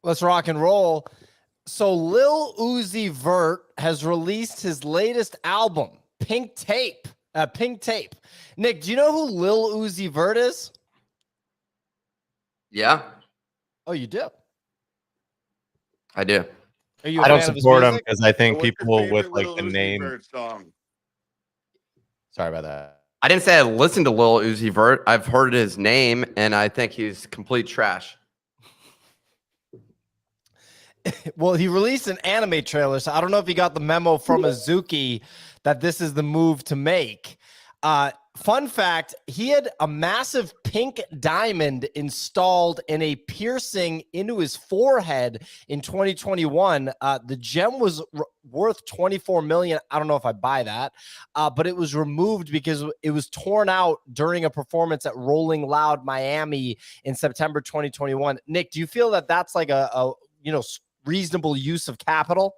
Let's rock and roll. So Lil Uzi Vert has released his latest album, Pink Tape. Pink Tape. Nick, do you know who Lil Uzi Vert is? Yeah. Oh, you do? I do. Are you a I don't fan of his support him music? because I think What's your people with favorite like Lil the Uzi name. Vert song? Sorry about that. I didn't say I listened to Lil Uzi Vert. I've heard his name, and I think he's complete trash. Well, he released an anime trailer, so I don't know if he got the memo from Azuki that this is the move to make. Fun fact, he had a massive pink diamond installed in a piercing into his forehead in 2021. The gem was worth 24 million. I don't know if I buy that, but it was removed because it was torn out during a performance at Rolling Loud Miami in September 2021. Nick, do you feel that that's like a reasonable use of capital?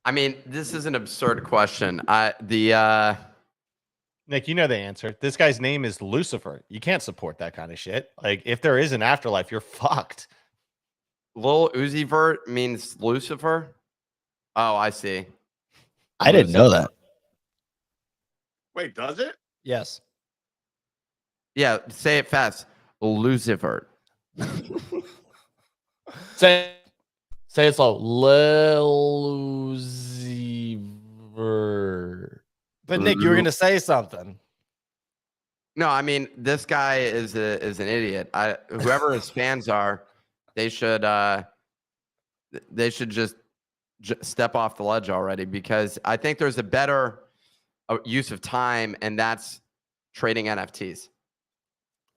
I mean, this is an absurd question. Nick, you know the answer. This guy's name is Lucifer. You can't support that kind of shit. Like, if there is an afterlife, you're fucked. Lil Uzi Vert means Lucifer. Oh, I see. I didn't know that. Wait, does it? Yes. Yeah, say it fast. Lucifer. Say it slow. Lil Uzi Vert. But Nick, you were going to say something. No, I mean, this guy is an idiot. Whoever his fans are, they should just step off the ledge already, because I think there's a better use of time, and that's trading NFTs.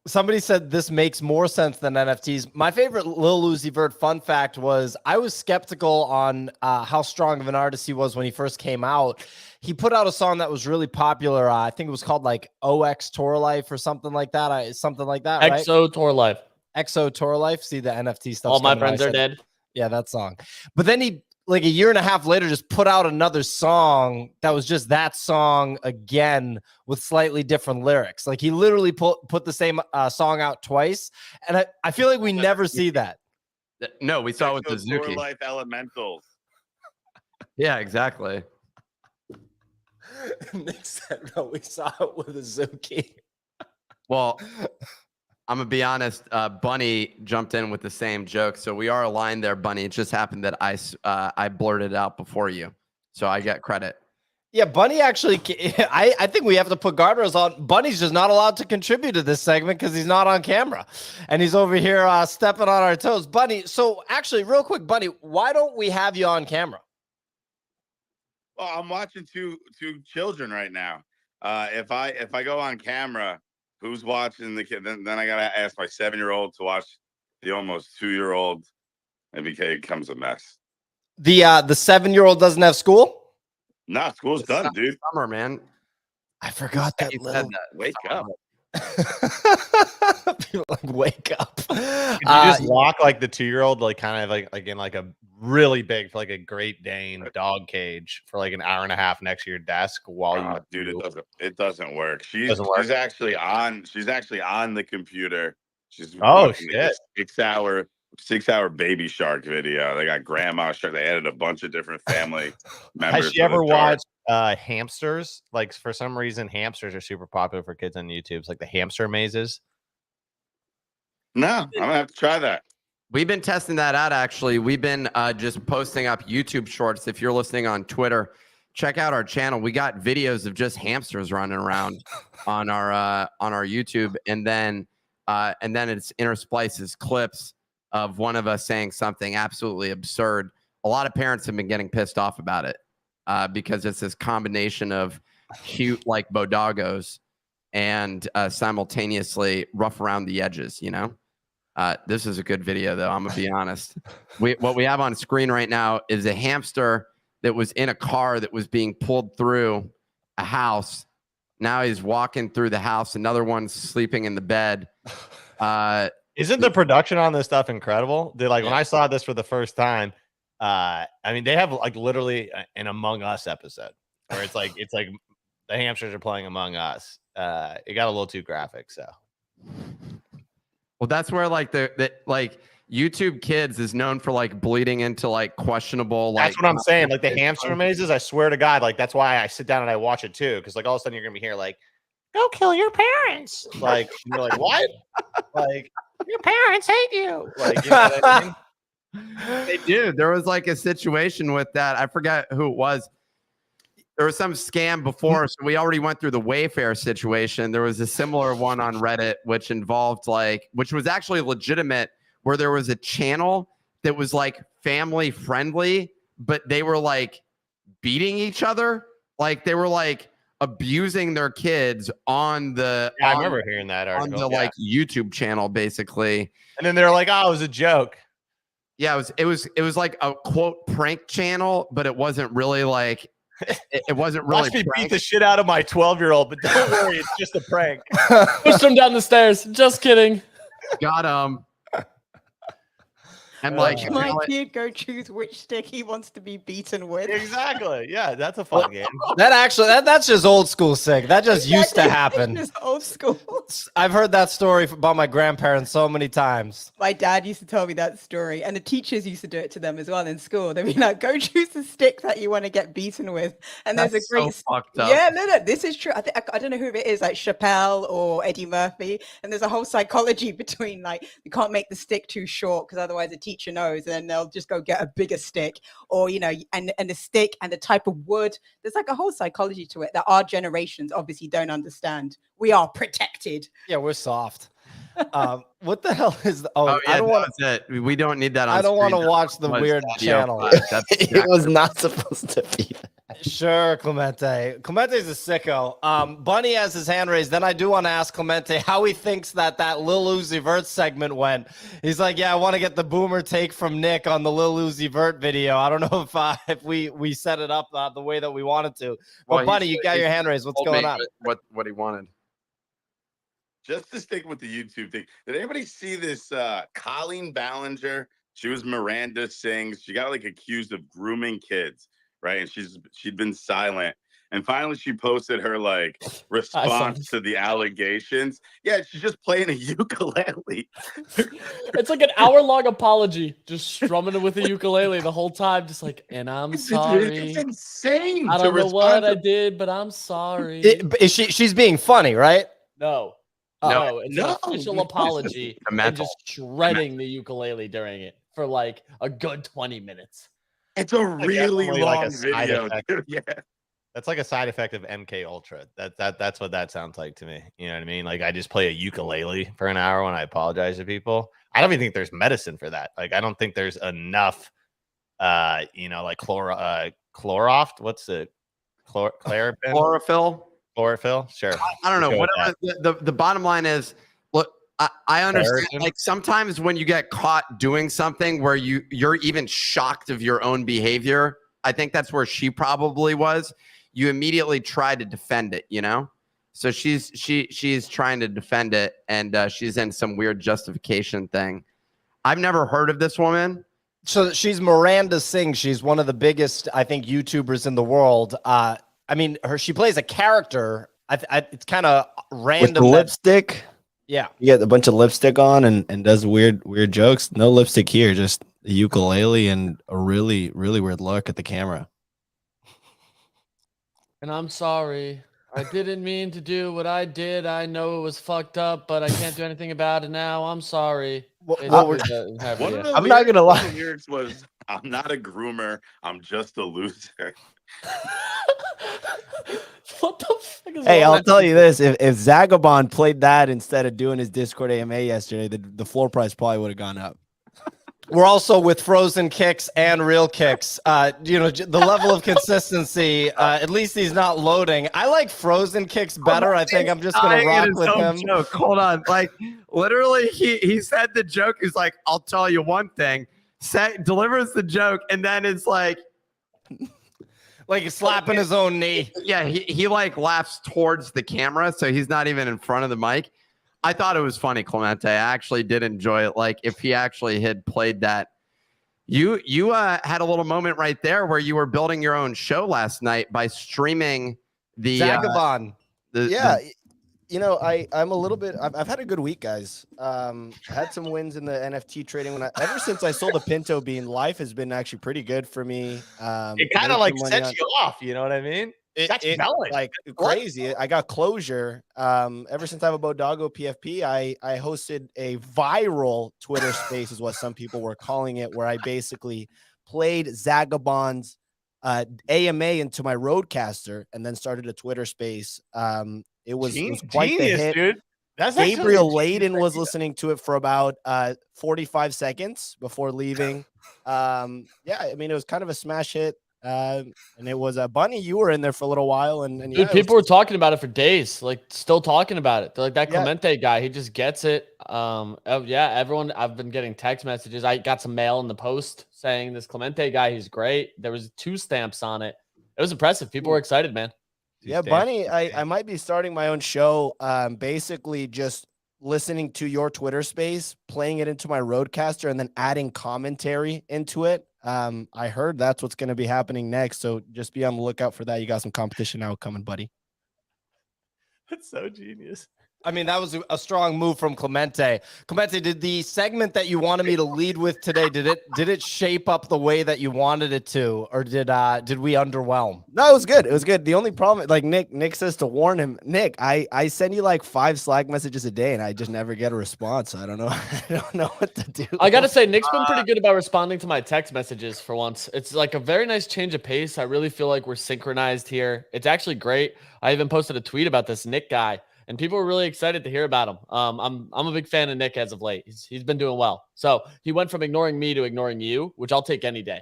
Somebody said this makes more sense than NFTs. My favorite Lil Uzi Vert fun fact was I was skeptical on how strong of an artist he was when he first came out. He put out a song that was really popular. I think it was called like OX Tour Life or something like that. Something like that, right? XO Tour Life. XO Tour Life. See the NFT stuff. All my friends are dead. Yeah, that song. But then he, like a year and a half later, just put out another song that was just that song again with slightly different lyrics. Like he literally put the same song out twice. And I feel like we never see that. No, we saw it with Azuki. Life Elementals. Yeah, exactly. Nick said, no, we saw it with Azuki. Well, I'm gonna be honest. Bunny jumped in with the same joke, so we are aligned there, Bunny. It just happened that I blurted it out before you, so I get credit. Yeah, Bunny actually. I think we have to put guardrails on. Bunny's just not allowed to contribute to this segment because he's not on camera, and he's over here stepping on our toes. Bunny. So actually, real quick, Bunny, why don't we have you on camera? Well, I'm watching two children right now. If I go on camera, who's watching the kid? Then I gotta ask my 7-year-old to watch the almost 2-year-old. It becomes a mess. The 7-year-old doesn't have school? Nah, school's done, dude. Summer, man. I forgot that. You Little... said that. Wake up. People like wake up. Could you just lock like the 2-year-old like kind of like in like a really big, like a Great Dane dog cage for like an hour and a half next to your desk while you dude, it doesn't work. She's actually on the computer. She's watching shit. a 6-hour Baby Shark video. They got Grandma Shark. They added a bunch of different family members. Has she ever watched hamsters? Like for some reason, hamsters are super popular for kids on YouTube. It's like the hamster mazes. No, I'm gonna have to try that. We've been testing that out, actually. We've been just posting up YouTube shorts. If you're listening on Twitter, check out our channel. We got videos of just hamsters running around on our YouTube, and then it's intersplices clips of one of us saying something absolutely absurd. A lot of parents have been getting pissed off about it because it's this combination of cute like BoDoggos and simultaneously rough around the edges, you know? This is a good video, though. I'm going to be honest. What we have on screen right now is a hamster that was in a car that was being pulled through a house. Now he's walking through the house. Another one's sleeping in the bed. Isn't the production on this stuff incredible? When I saw this for the first time, I mean, they have like literally an Among Us episode where it's like the hamsters are playing Among Us. It got a little too graphic, so. Well, that's where like the like YouTube Kids is known for like bleeding into like questionable. Like That's what I'm saying. Like the hamster mazes, I swear to God, like that's why I sit down and I watch it too. Because like all of a sudden you're gonna be here like, go kill your parents. Like and you're like, what? Like your parents hate you. Like you know what I mean? They do. There was like a situation with that. I forgot who it was. There was some scam before, so we already went through the Wayfair situation. There was a similar one on Reddit, which involved which was actually legitimate, where there was a channel that was like family friendly, but they were like beating each other. Like they were like abusing their kids on the. Yeah, I remember hearing that article. On the like YouTube channel, basically. And then they're like, "Oh, it was a joke." Yeah, it was like a quote prank channel, but it wasn't really like it wasn't really. Watch me beat the shit out of my 12-year-old, but don't worry, it's just a prank. Pushed him down the stairs. Just kidding. Got him. And like, my kid go choose which stick he wants to be beaten with. Exactly. Yeah, that's a fun game. That's just old school sick. That just used to happen. Just old school. I've heard that story about my grandparents so many times. My dad used to tell me that story, and the teachers used to do it to them as well in school. They'd be like, "Go choose the stick that you want to get beaten with." And there's that's a great, so fucked up. yeah, no, this is true. I don't know who it is, like Chappelle or Eddie Murphy, and there's a whole psychology between like you can't make the stick too short because otherwise the teacher knows, and then they'll just go get a bigger stick, or you know, and the stick and the type of wood. There's like a whole psychology to it that our generations obviously don't understand. We are protected. Yeah, we're soft. What the hell is the, Yeah, I don't want to. We don't need that. On I don't want to screen. watch the Was weird audio, channel. but that's It was not supposed to be. Sure, Clemente. Clemente's a sicko. Bunny has his hand raised. Then I do want to ask Clemente how he thinks that Lil Uzi Vert segment went. He's like, yeah, I want to get the boomer take from Nick on the Lil Uzi Vert video. I don't know if we set it up the way that we wanted to. But Well, Bunny, you got your hand raised. What's going on? What he wanted. Just to stick with the YouTube thing, did anybody see this Colleen Ballinger? She was Miranda Sings. She got like accused of grooming kids, right? And she'd been silent. And finally she posted her like response to the allegations. Yeah, she's just playing a ukulele. It's like an hour-long apology, just strumming it with a ukulele the whole time, just like, and I'm sorry. It's insane. I to don't know respond what I to- did, but I'm sorry. Is she's being funny, right? No. Oh, No, it's no. an official apology A and mental. just shredding the ukulele during it for like a good 20 minutes. It's a really definitely like a long side video. effect. Dude. Yeah. That's like a side effect of MK Ultra. That's what that sounds like to me. You know what I mean? Like I just play a ukulele for an hour when I apologize to people. I don't even think there's medicine for that. Like I don't think there's enough you know, like chloroft. What's the Claritin? Chlorophyll? Sure. I don't know. Go with Whatever. The bottom line is, look, I understand. Claritin? Like sometimes when you get caught doing something where you're even shocked of your own behavior, I think that's where she probably was. You immediately try to defend it, you know. So she's trying to defend it, and she's in some weird justification thing. I've never heard of this woman. So she's Miranda Sings. She's one of the biggest, I think, YouTubers in the world. I mean, she plays a character. It's kind of With random. the that- lipstick, yeah. you get a bunch of lipstick on and does weird jokes. No lipstick here, just a ukulele and a really, really weird look at the camera. And I'm sorry. I didn't mean to do what I did. I know it was fucked up, but I can't do anything about it now. I'm sorry. What Basically, we're- One of the I'm not gonna one lie. of the lyrics was, "I'm not a groomer. I'm just a loser." What the fuck is Hey, wrong I'll with tell you? you this: if Zagabond played that instead of doing his Discord AMA yesterday, the floor price probably would have gone up. We're also with frozen kicks and real kicks. You know, the level of consistency, at least he's not loading. I like frozen kicks better. I think I'm just going to rock with him. Joke. Hold on. Like literally he said the joke. He's like, I'll tell you one thing. Delivers the joke, and then it's like, Like he's slapping his own knee. yeah, he like laughs towards the camera, so he's not even in front of the mic. I thought it was funny, Clemente. I actually did enjoy it. Like if he actually had played that, you had a little moment right there where you were building your own show last night by streaming the Zagabond. Yeah, You know, I'm a little bit. I've had a good week, guys. I had some wins in the NFT trading. Ever since I sold the Pinto Bean, life has been actually pretty good for me. It kind made of like some money sets on- you off. You know what I mean? Got you going. like crazy. I got closure. Ever since I have a BoDoggo PFP, I hosted a viral Twitter space, is what some people were calling it, where I basically played Zagabond's AMA into my Roadcaster and then started a Twitter space. It was quite the Genius, hit. dude. That's Gabriel actually a genius Layden was idea. listening to it for about 45 seconds before leaving. Yeah, I mean, it was kind of a smash hit. And it was Bunny, you were in there for a little while, and Dude, yeah, it people were was, talking about it for days, like still talking about it. They're like that Yeah. Clemente guy, he just gets it. Yeah, everyone. I've been getting text messages. I got some mail in the post saying this Clemente guy, he's great. There was 2 stamps on it. It was impressive. People were excited, man. yeah, Bunny. I might be starting my own show. Basically just listening to your Twitter space, playing it into my Roadcaster, and then adding commentary into it. I heard that's what's going to be happening next, so just be on the lookout for that. You got some competition now coming, buddy. That's so genius. I mean, that was a strong move from Clemente. Clemente, did the segment that you wanted me to lead with today, did it shape up the way that you wanted it to, or did we underwhelm? No, it was good. It was good. The only problem, like Nick says to warn him, Nick, I send you like 5 Slack messages a day and I just never get a response. I don't know. I don't know what to do. I gotta say, Nick's been pretty good about responding to my text messages for once. It's like a very nice change of pace. I really feel like we're synchronized here. It's actually great. I even posted a tweet about this Nick guy, and people were really excited to hear about him. I'm a big fan of Nick as of late. He's been doing well. So he went from ignoring me to ignoring you, which I'll take any day.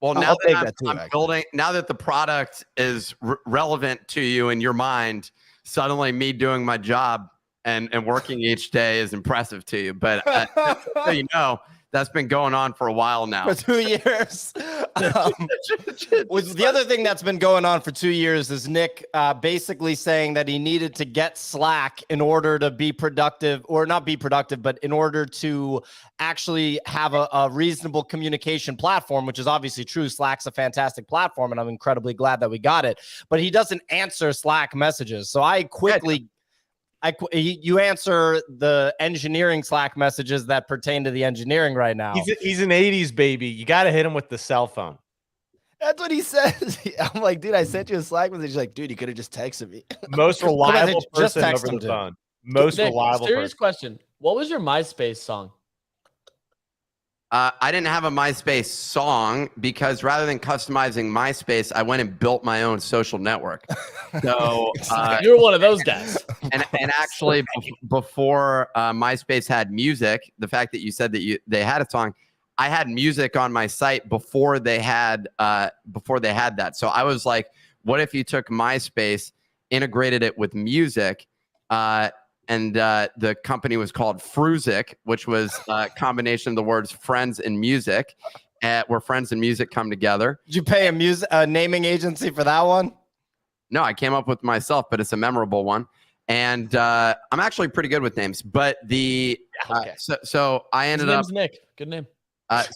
Well, I'll now take that that too, I'm actually. building, now that the product is relevant to you in your mind, suddenly me doing my job and working each day is impressive to you. But just so you know, that's been going on for a while now. For 2 years. The other thing that's been going on for 2 years is Nick basically saying that he needed to get Slack in order to be productive, or not be productive, but in order to actually have a reasonable communication platform, which is obviously true. Slack's a fantastic platform, and I'm incredibly glad that we got it. But he doesn't answer Slack messages. So I quickly... you answer the engineering Slack messages that pertain to the engineering right now. He's an 80s baby. You got to hit him with the cell phone. That's what he says. I'm like, dude, I sent you a Slack message. He's like, dude, you could have just texted me. Most reliable Just person text over him, the dude. phone. Most Nick, reliable serious person. question. What was your MySpace song? I didn't have a MySpace song because rather than customizing MySpace, I went and built my own social network. So You're one of those guys. and actually before MySpace had music, the fact that you said that they had a song, I had music on my site before they had that. So I was like, what if you took MySpace, integrated it with music, and the company was called Fruzik, which was a combination of the words friends and music, where friends and music come together. Did you pay a naming agency for that one? No, I came up with myself, but it's a memorable one. And I'm actually pretty good with names. But so I ended up Nick. Good name.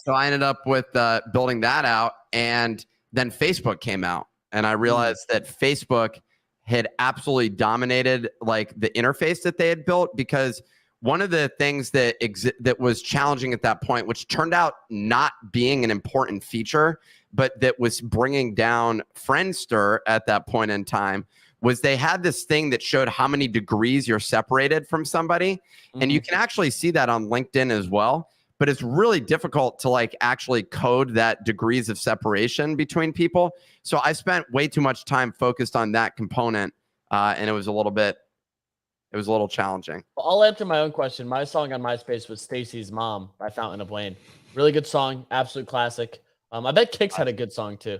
so I ended up with building that out, and then Facebook came out, and I realized that Facebook had absolutely dominated like the interface that they had built, because one of the things that that was challenging at that point, which turned out not being an important feature, but that was bringing down Friendster at that point in time, was they had this thing that showed how many degrees you're separated from somebody. And you can actually see that on LinkedIn as well. But it's really difficult to like actually code that degrees of separation between people. So I spent way too much time focused on that component, and it was a little challenging. I'll answer my own question. My song on MySpace was Stacy's Mom by Fountain of Wayne. Really good song, absolute classic. I bet Kix had a good song too.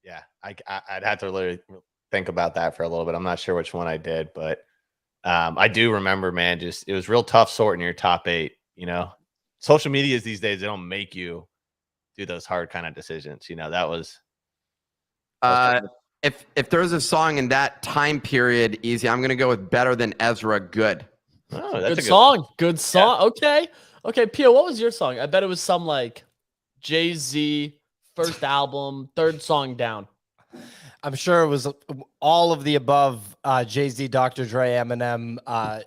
Yeah, I'd have to literally think about that for a little bit. I'm not sure which one I did, but I do remember, man, just it was real tough sorting your top 8, you know. Social medias these days, they don't make you do those hard kind of decisions. You know, that was. If there's a song in that time period, easy, I'm going to go with Better Than Ezra, Good. Oh, that's Good a good song. Good song. Yeah. Okay, Pio, what was your song? I bet it was some like Jay-Z first album, third song down. I'm sure it was all of the above. Jay-Z, Dr. Dre, Eminem,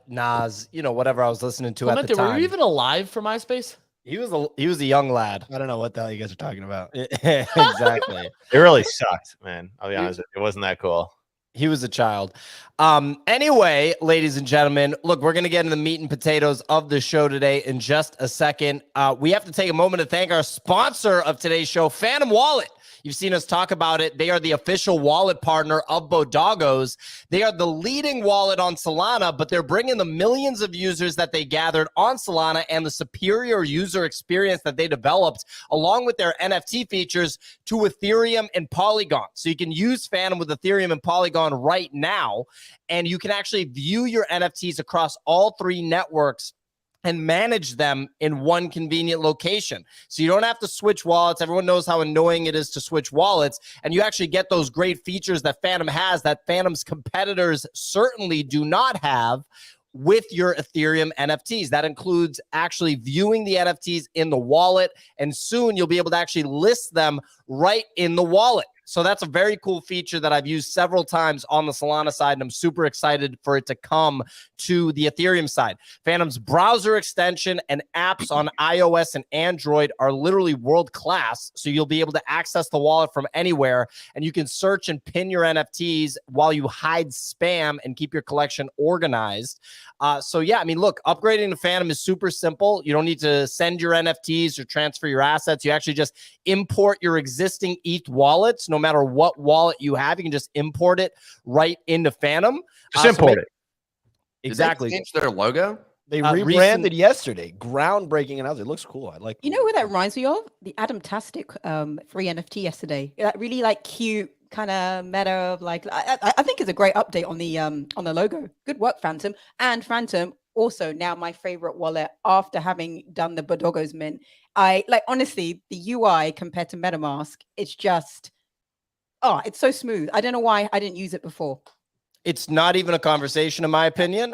Nas, whatever I was listening to at the Clemente, time. were you even alive for MySpace? He was a young lad. I don't know what the hell you guys are talking about. Exactly. It really sucked, man. I'll be honest with you. It wasn't that cool. He was a child. Anyway, ladies and gentlemen, look, we're going to get into the meat and potatoes of the show today in just a second. We have to take a moment to thank our sponsor of today's show, Phantom Wallet. You've seen us talk about it. They are the official wallet partner of BoDoggo's. They are the leading wallet on Solana, but they're bringing the millions of users that they gathered on Solana and the superior user experience that they developed, along with their NFT features, to Ethereum and Polygon. So you can use Phantom with Ethereum and Polygon right now, and you can actually view your NFTs across all three networks and manage them in one convenient location. So you don't have to switch wallets. Everyone knows how annoying it is to switch wallets, and you actually get those great features that Phantom has that Phantom's competitors certainly do not have with your Ethereum NFTs. That includes actually viewing the NFTs in the wallet, and soon you'll be able to actually list them right in the wallet. So that's a very cool feature that I've used several times on the Solana side, and I'm super excited for it to come to the Ethereum side. Phantom's browser extension and apps on iOS and Android are literally world-class, so you'll be able to access the wallet from anywhere, and you can search and pin your NFTs while you hide spam and keep your collection organized. So yeah, I mean, look, upgrading to Phantom is super simple. You don't need to send your NFTs or transfer your assets. You actually just import your existing ETH wallets. No matter what wallet you have, you can just import it right into Phantom. Just import it. Exactly. Did they change their logo? They rebranded yesterday. Groundbreaking announcement. It looks cool. I like. You know who that reminds me of? The Adam-tastic free NFT yesterday. That really like cute kind of meta of like I think it's a great update on the logo. Good work, Phantom. And Phantom also now my favorite wallet after having done the BoDoggo's mint. I like honestly the UI compared to MetaMask, it's just it's so smooth. I don't know why I didn't use it before. It's not even a conversation, in my opinion.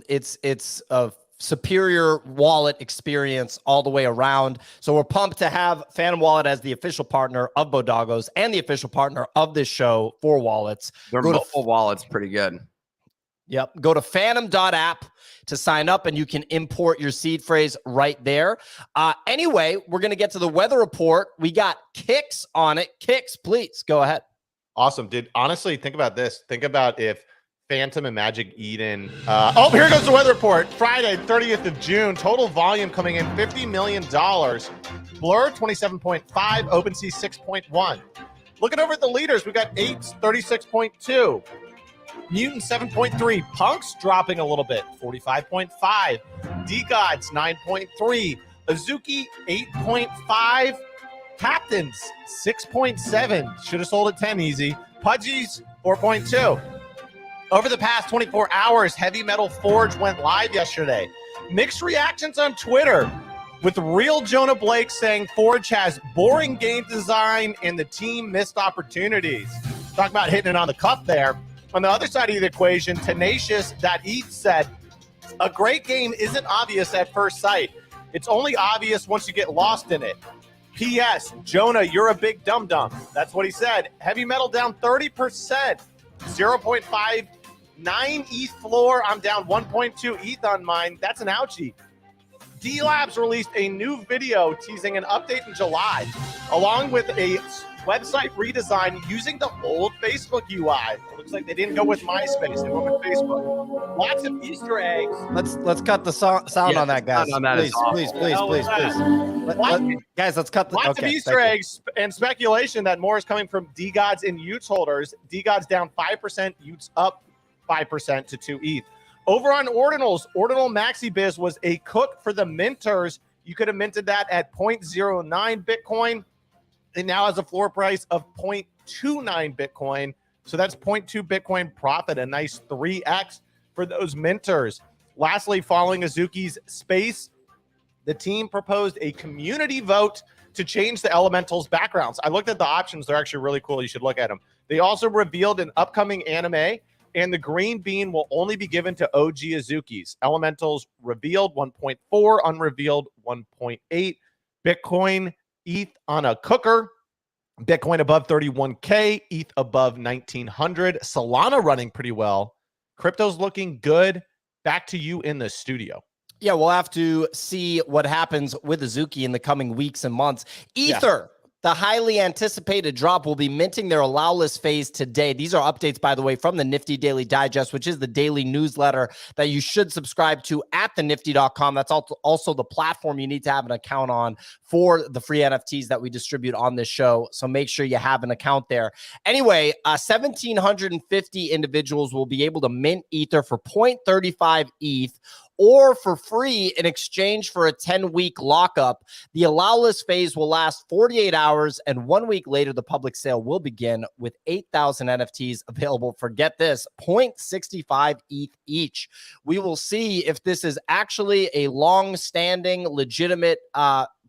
It's a superior wallet experience all the way around. So we're pumped to have Phantom Wallet as the official partner of BoDoggo's and the official partner of this show for wallets. Their mobile wallet's pretty good. Yep. Go to phantom.app to sign up, and you can import your seed phrase right there. Anyway, we're going to get to the weather report. We got Kicks on it. Kicks, please go ahead. Awesome. Honestly, think about this. Think about if Phantom and Magic Eden. Here goes the weather report. Friday, 30th of June. Total volume coming in $50 million. Blur 27.5. OpenSea 6.1. Looking over at the leaders, we got 8's 36.2. Mutant 7.3. Punks dropping a little bit, 45.5. DGods 9.3. Azuki 8.5. Captains 6.7. Should have sold at 10 easy. Pudgies 4.2. Over the past 24 hours, Heavy Metal Forge went live yesterday. Mixed reactions on Twitter, with real Jonah Blake saying Forge has boring game design and the team missed opportunities. Talk about hitting it on the cuff there. On the other side of the equation, Tenacious.eth said, a great game isn't obvious at first sight. It's only obvious once you get lost in it. P.S. Jonah, you're a big dum-dum. That's what he said. Heavy Metal down 30%. 0.59 ETH floor. I'm down 1.2 ETH on mine. That's an ouchie. D-Labs released a new video teasing an update in July, along with a website redesign using the old Facebook UI. It looks like they didn't go with MySpace. They went with Facebook. Lots of Easter eggs. Let's cut the sound on that, guys. On that Please. Guys, let's cut the Lots of Easter eggs and speculation that more is coming from DGods and Utes holders. DGods down 5%, Utes up 5% to 2 ETH. Over on Ordinals, Ordinal Maxi Biz was a cook for the minters. You could have minted that at 0.09 Bitcoin. It now has a floor price of 0.29 Bitcoin. So that's 0.2 Bitcoin profit, a nice 3x for those minters. Lastly, following Azuki's space, the team proposed a community vote to change the Elementals' backgrounds. I looked at the options. They're actually really cool. You should look at them. They also revealed an upcoming anime, and the green bean will only be given to OG Azukis. Elementals revealed 1.4, unrevealed 1.8. Bitcoin, ETH on a cooker. Bitcoin above 31K, ETH above 1900, Solana running pretty well. Crypto's looking good. Back to you in the studio. Yeah, we'll have to see what happens with Azuki in the coming weeks and months. Ether, the highly anticipated drop, will be minting their allow list phase today. These are updates, by the way, from the Nifty Daily Digest, which is the daily newsletter that you should subscribe to at thenifty.com. That's also the platform you need to have an account on for the free NFTs that we distribute on this show. So make sure you have an account there. Anyway, 1,750 individuals will be able to mint Ether for 0.35 ETH, or for free in exchange for a 10-week lockup. The allow list phase will last 48 hours, and 1 week later, the public sale will begin with 8,000 NFTs available for, get this, 0.65 ETH each. We will see if this is actually a long-standing, legitimate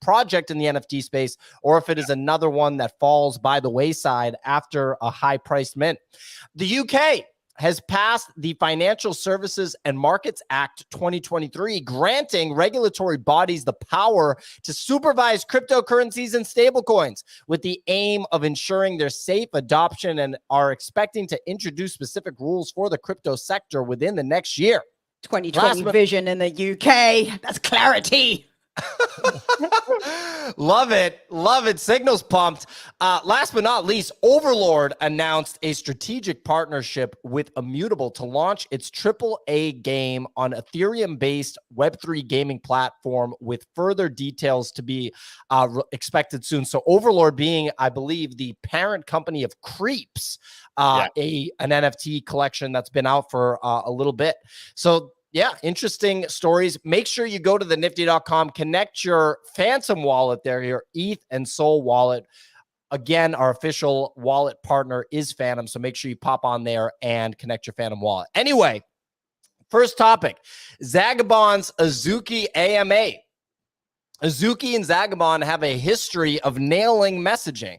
project in the NFT space, or if it is another one that falls by the wayside after a high-priced mint. The UK has passed the Financial Services and Markets Act 2023, granting regulatory bodies the power to supervise cryptocurrencies and stablecoins with the aim of ensuring their safe adoption, and are expecting to introduce specific rules for the crypto sector within the next year. 2020 vision in the UK. That's clarity. Love it. Love it. Signals pumped. Last but not least, Overlord announced a strategic partnership with Immutable to launch its AAA game on Ethereum-based Web3 gaming platform, with further details to be expected soon. So Overlord being, I believe, the parent company of Creeps, an NFT collection that's been out for a little bit. So yeah, interesting stories. Make sure you go to thenifty.com, connect your Phantom wallet there, your ETH and Sol wallet. Again, our official wallet partner is Phantom, so make sure you pop on there and connect your Phantom wallet. Anyway, first topic, Zagabond's Azuki AMA. Azuki and Zagabond have a history of nailing messaging.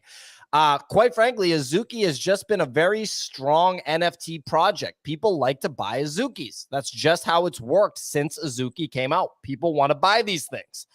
Quite frankly, Azuki has just been a very strong NFT project. People like to buy Azukis. That's just how it's worked since Azuki came out. People want to buy these things.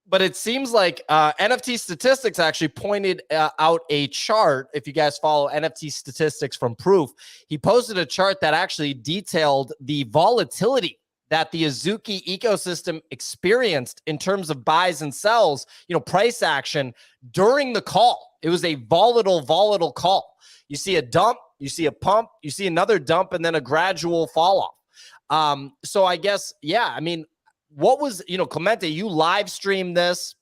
But it seems like NFT Statistics actually pointed out a chart. If you guys follow NFT Statistics from Proof, he posted a chart that actually detailed the volatility that the Azuki ecosystem experienced in terms of buys and sells, price action during the call. It was a volatile call. You see a dump, you see a pump, you see another dump, and then a gradual fall off. So I guess, what was, Clemente, you live streamed this.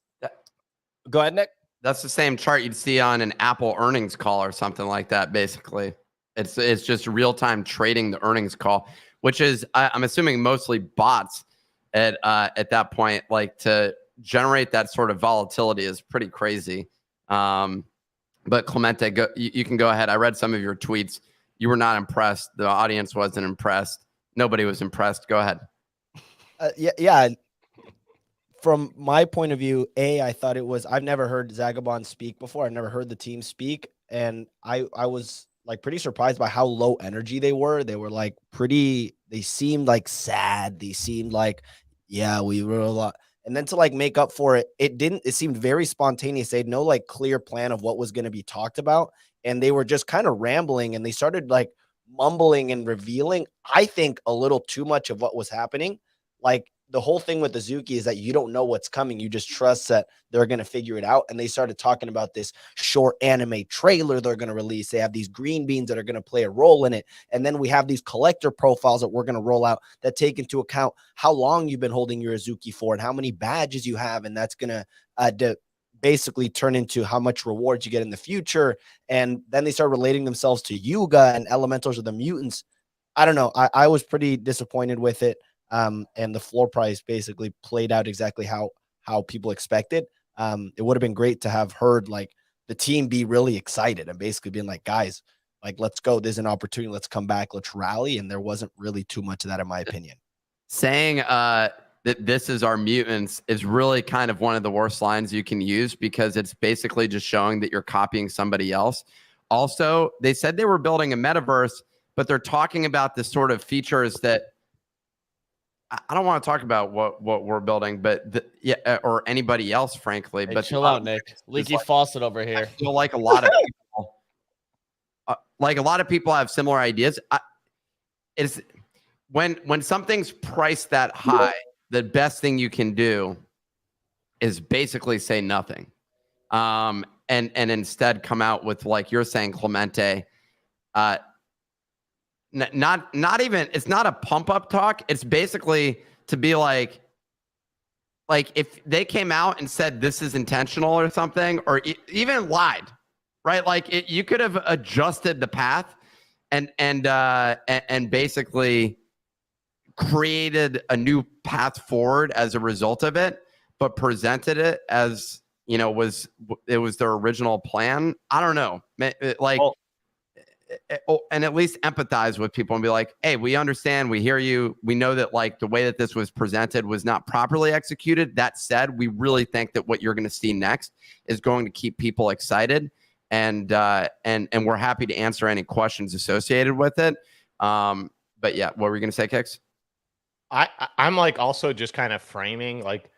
Go ahead, Nick. That's the same chart you'd see on an Apple earnings call or something like that, basically. It's just real-time trading the earnings call, which is, I'm assuming, mostly bots at that point. Like, to generate that sort of volatility is pretty crazy. But Clemente, you can go ahead. I read some of your tweets. You were not impressed. The audience wasn't impressed. Nobody was impressed. Go ahead. Yeah. From my point of view, I thought it was, I've never heard Zagabond speak before. I've never heard the team speak. And I was like pretty surprised by how low energy they were. They were like they seemed like sad. They seemed like, we were a lot. And then to like make up for it, it seemed very spontaneous. They had no like clear plan of what was going to be talked about. And they were just kind of rambling, and they started like mumbling and revealing, I think, a little too much of what was happening. Like, the whole thing with Azuki is that you don't know what's coming. You just trust that they're going to figure it out. And they started talking about this short anime trailer they're going to release. They have these green beans that are going to play a role in it. And then we have these collector profiles that we're going to roll out that take into account how long you've been holding your Azuki for and how many badges you have. And that's going to basically turn into how much rewards you get in the future. And then they start relating themselves to Yuga and elementals of the mutants. I don't know. I was pretty disappointed with it. And the floor price basically played out exactly how people expected. It would have been great to have heard like the team be really excited and basically being like, guys, like, let's go. There's an opportunity. Let's come back. Let's rally. And there wasn't really too much of that, in my opinion. Saying that this is our mutants is really kind of one of the worst lines you can use, because it's basically just showing that you're copying somebody else. Also, they said they were building a metaverse, but they're talking about the sort of features that I don't want to talk about what we're building, but or anybody else, frankly. Hey, but chill out, Nick. Leaky faucet over I here. feel like a lot of people, have similar ideas. It's when something's priced that high, the best thing you can do is basically say nothing, and instead come out with, like you're saying, Clemente. Not even, it's not a pump up talk. It's basically to be like if they came out and said this is intentional or something, or even lied, right? Like you could have adjusted the path and basically created a new path forward as a result of it, but presented it as, it was their original plan. I don't know, and at least empathize with people and be like, hey, we understand, we hear you, we know that like the way that this was presented was not properly executed. That said, we really think that what you're going to see next is going to keep people excited, and we're happy to answer any questions associated with it. But yeah, what were you going to say, Kix? I'm like also just kind of framing like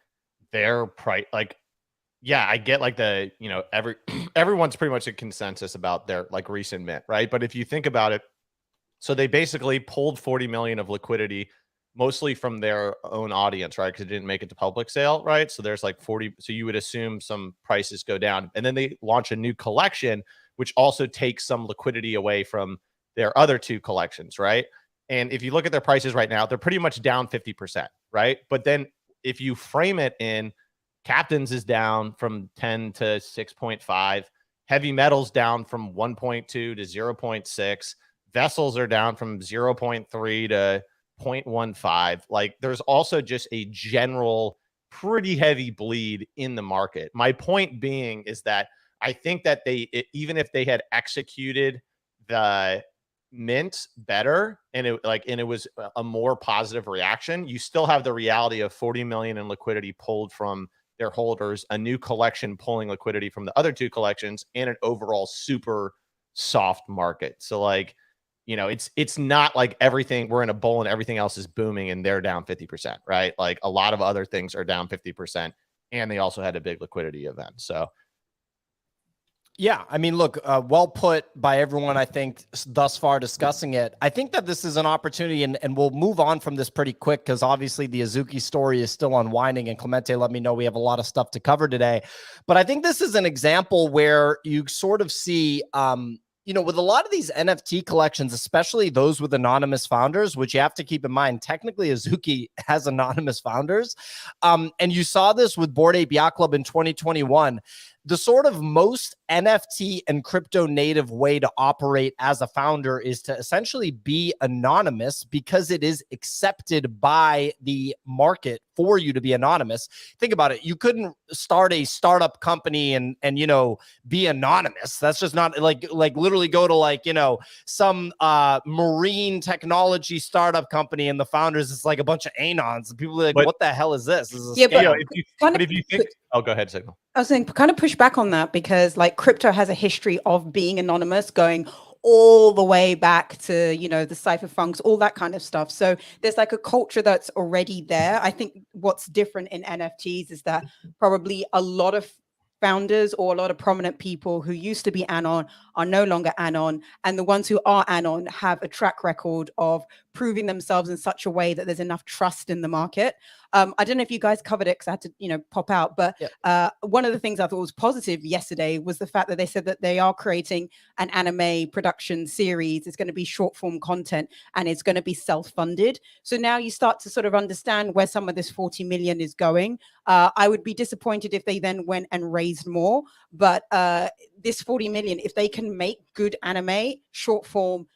their price, like, yeah, I get like the, everyone's pretty much a consensus about their like recent mint, right? But if you think about it, so they basically pulled 40 million of liquidity, mostly from their own audience, right? Because it didn't make it to public sale, right? So there's like 40. So you would assume some prices go down, and then they launch a new collection, which also takes some liquidity away from their other two collections, right? And if you look at their prices right now, they're pretty much down 50%, right? But then if you frame it in, Captains is down from 10 to 6.5. Heavy metals down from 1.2 to 0.6. Vessels are down from 0.3 to 0.15. Like there's also just a general pretty heavy bleed in the market. My point being is that I think that even if they had executed the mint better and it was a more positive reaction, you still have the reality of 40 million in liquidity pulled from their holders, a new collection pulling liquidity from the other two collections, and an overall super soft market. So like, it's not like everything, we're in a bull and everything else is booming and they're down 50%, right? Like a lot of other things are down 50%, and they also had a big liquidity event. So yeah, I mean, look, well put by everyone, I think, thus far discussing it. I think that this is an opportunity, and we'll move on from this pretty quick because obviously the Azuki story is still unwinding, and Clemente let me know we have a lot of stuff to cover today. But I think this is an example where you sort of see, with a lot of these NFT collections, especially those with anonymous founders, which you have to keep in mind, technically Azuki has anonymous founders. And you saw this with Bored Ape Yacht Club in 2021. The sort of most NFT and crypto native way to operate as a founder is to essentially be anonymous because it is accepted by the market for you to be anonymous. Think about it. You couldn't start a startup company and be anonymous. That's just not like literally go to some marine technology startup company and the founders is like a bunch of anons. And people are like, what the hell is this? This is a scam. But if you think, oh, go ahead, Signal. I was saying, kind of push back on that because like crypto has a history of being anonymous going all the way back to, the cypherpunks, all that kind of stuff. So there's like a culture that's already there. I think what's different in NFTs is that probably a lot of founders or a lot of prominent people who used to be anon are no longer anon, and the ones who are anon have a track record of proving themselves in such a way that there's enough trust in the market. I don't know if you guys covered it because I had to, pop out, but one of the things I thought was positive yesterday was the fact that they said that they are creating an anime production series. It's going to be short form content and it's going to be self-funded. So now you start to sort of understand where some of this 40 million is going. I would be disappointed if they then went and raised more, but this 40 million, if they can make good anime, short form,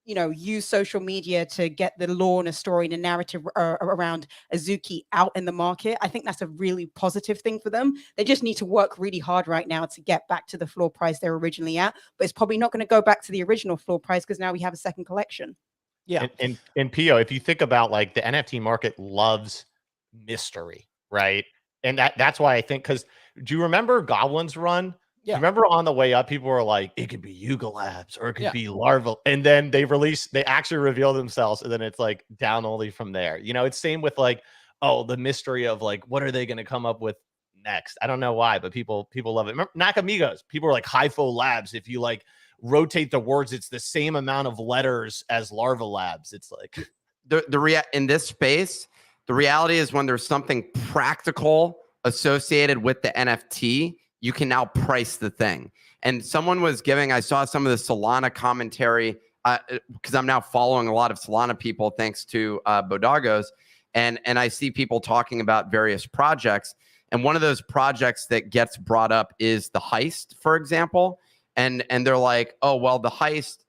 use social media to get the lore and a story and a narrative around Azuki out in the market, I think that's a really positive thing for them. They just need to work really hard right now to get back to the floor price they're originally at, but it's probably not going to go back to the original floor price because now we have a second collection. Yeah. And Pio, if you think about like the NFT market loves mystery, right? And that's why I think, because do you remember Goblin's run? Yeah. Remember on the way up, people were like, it could be Yuga Labs or it could Yeah. be Larval. And then they actually reveal themselves. And then it's like down only from there. You know, it's same with like, oh, the mystery of like, what are they going to come up with next? I don't know why, but people love it. Remember Nakamigos, people are like Hypho Labs. If you like rotate the words, it's the same amount of letters as Larva Labs. It's like in this space, the reality is when there's something practical associated with the NFT, you can now price the thing. And someone was giving, I saw some of the Solana commentary because I'm now following a lot of Solana people thanks to BoDoggos. And I see people talking about various projects. And one of those projects that gets brought up is the Heist, for example. And they're like, oh, well, the Heist,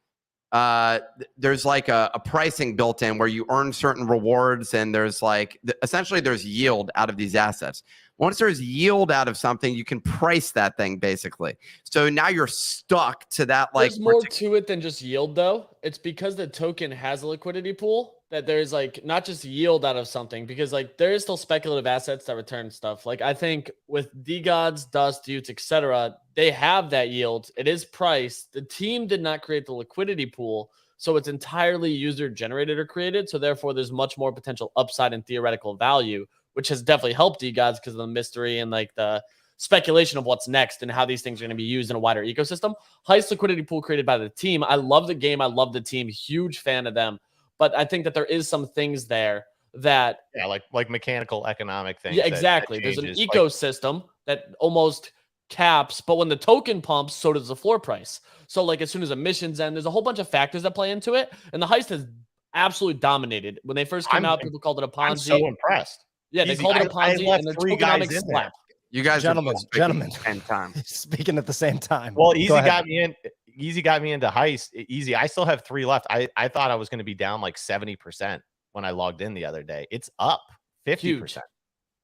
there's like a pricing built in where you earn certain rewards. And there's like, essentially there's yield out of these assets. Once there's yield out of something, you can price that thing basically. So now you're stuck to that. Like, there's more to it than just yield, though. It's because the token has a liquidity pool that there's like not just yield out of something, because like there is still speculative assets that return stuff. Like I think with DeGods, Dust, Utes, etc., they have that yield. It is priced. The team did not create the liquidity pool, so it's entirely user generated or created. So therefore, there's much more potential upside and theoretical value, which has definitely helped DeGods because of the mystery and like the speculation of what's next and how these things are going to be used in a wider ecosystem. Highest liquidity pool created by the team. I love the game. I love the team. Huge fan of them. But I think that there is some things there that like mechanical economic things. Yeah, exactly. There's an ecosystem that almost caps, but when the token pumps, so does the floor price. So like as soon as emissions end, there's a whole bunch of factors that play into it. And the Heist has absolutely dominated. When they first came out, people called it a Ponzi. I'm so impressed. Yeah, they called it a Ponzi, and their tokenomics slapped. You guys, gentlemen, and time speaking at the same time. Well, Easy got me in. Easy got me into Heist. Easy. I still have 3 left. I thought I was going to be down like 70% when I logged in the other day. It's up 50%.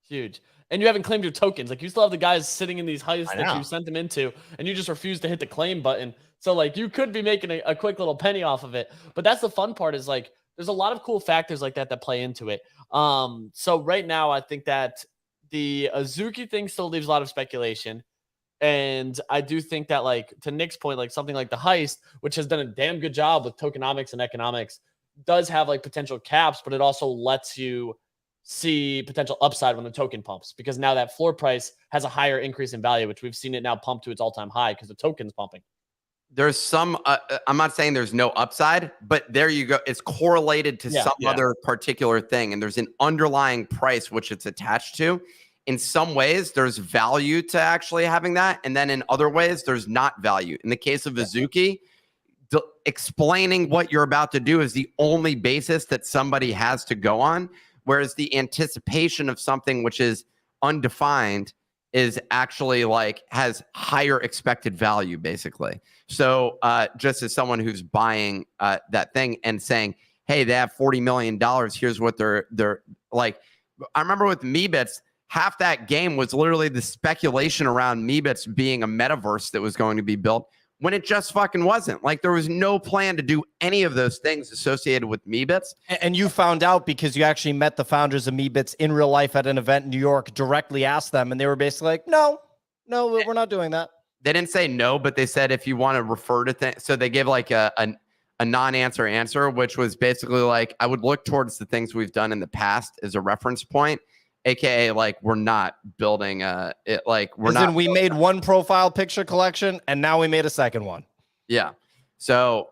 Huge. And you haven't claimed your tokens. Like you still have the guys sitting in these heists that you sent them into, and you just refuse to hit the claim button. So like you could be making a quick little penny off of it. But that's the fun part is like there's a lot of cool factors like that play into it. So right now I think that the Azuki thing still leaves a lot of speculation. And I do think that, like, to Nick's point, like something like the Heist, which has done a damn good job with tokenomics and economics, does have like potential caps, but it also lets you see potential upside when the token pumps, because now that floor price has a higher increase in value, which we've seen it now pump to its all-time high because the token's pumping. There's some, I'm not saying there's no upside, but there you go. It's correlated to some other particular thing. And there's an underlying price, which it's attached to. In some ways, there's value to actually having that. And then in other ways, there's not value. In the case of Azuki, explaining what you're about to do is the only basis that somebody has to go on. Whereas the anticipation of something which is undefined is actually like has higher expected value, basically. So just as someone who's buying that thing and saying, hey, they have $40 million. Here's what they're like. I remember with Meebits, half that game was literally the speculation around Meebits being a metaverse that was going to be built when it just fucking wasn't. Like there was no plan to do any of those things associated with Meebits. And you found out because you actually met the founders of Meebits in real life at an event in New York, directly asked them, and they were basically like, no, we're not doing that. They didn't say no, but they said if you want to refer to things. So they gave like a non-answer answer, which was basically like, I would look towards the things we've done in the past as a reference point. AKA, like, we're not building we made one profile picture collection and now we made a second one. Yeah. So,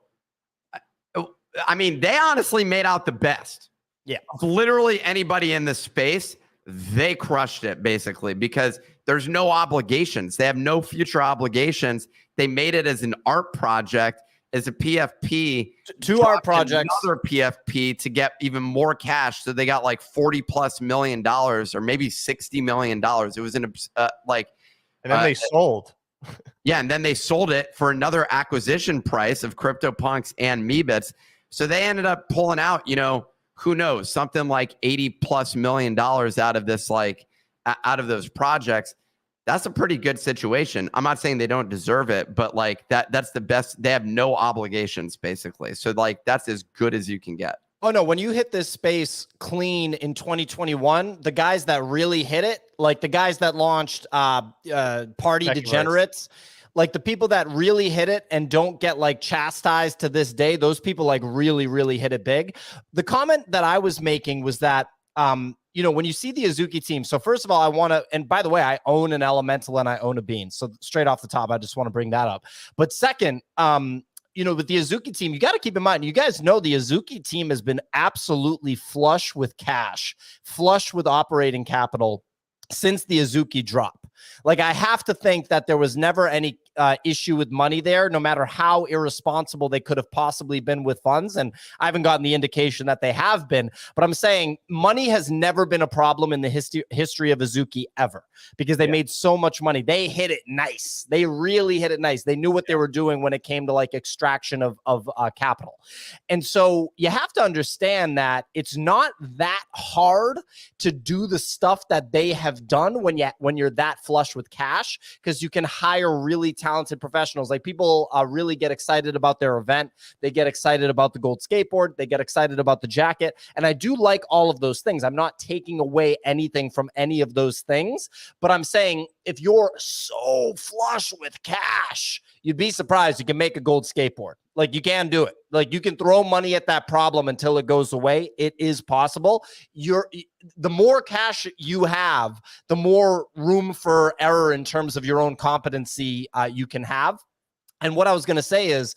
I mean, they honestly made out the best. Yeah. Literally anybody in this space, they crushed it basically because there's no obligations. They have no future obligations. They made it as an art project, as a PFP, two art projects, another PFP to get even more cash. So they got like $40+ million or maybe $60 million. It was an and then they sold. Yeah, and then they sold it for another acquisition price of CryptoPunks and Meebits. So they ended up pulling out, who knows, something like $80+ million out of this, like out of those projects. That's a pretty good situation. I'm not saying they don't deserve it, but like that's the best. They have no obligations basically. So like that's as good as you can get. Oh no, when you hit this space clean in 2021, the guys that really hit it, like the guys that launched Party Degenerates, Like the people that really hit it and don't get like chastised to this day, those people like really, really hit it big. The comment that I was making was that, you know, when you see the Azuki team, so first of all, I want to, and by the way, I own an elemental and I own a bean. So straight off the top, I just want to bring that up. But second, you know, with the Azuki team, you got to keep in mind, you guys know the Azuki team has been absolutely flush with cash, flush with operating capital since the Azuki drop. Like, I have to think that there was never any issue with money there, no matter how irresponsible they could have possibly been with funds. And I haven't gotten the indication that they have been, but I'm saying money has never been a problem in the history of Azuki ever, because they made so much money. They hit it nice. They really hit it nice. They knew what they were doing when it came to like extraction of capital. And so you have to understand that it's not that hard to do the stuff that they have done when you're that flush with cash, because you can hire really talented professionals. Like, people really get excited about their event. They get excited about the gold skateboard. They get excited about the jacket. And I do like all of those things. I'm not taking away anything from any of those things, but I'm saying if you're so flush with cash, you'd be surprised you can make a gold skateboard. Like, you can do it. Like, you can throw money at that problem until it goes away. It is possible. The more cash you have, the more room for error in terms of your own competency you can have. And what I was going to say is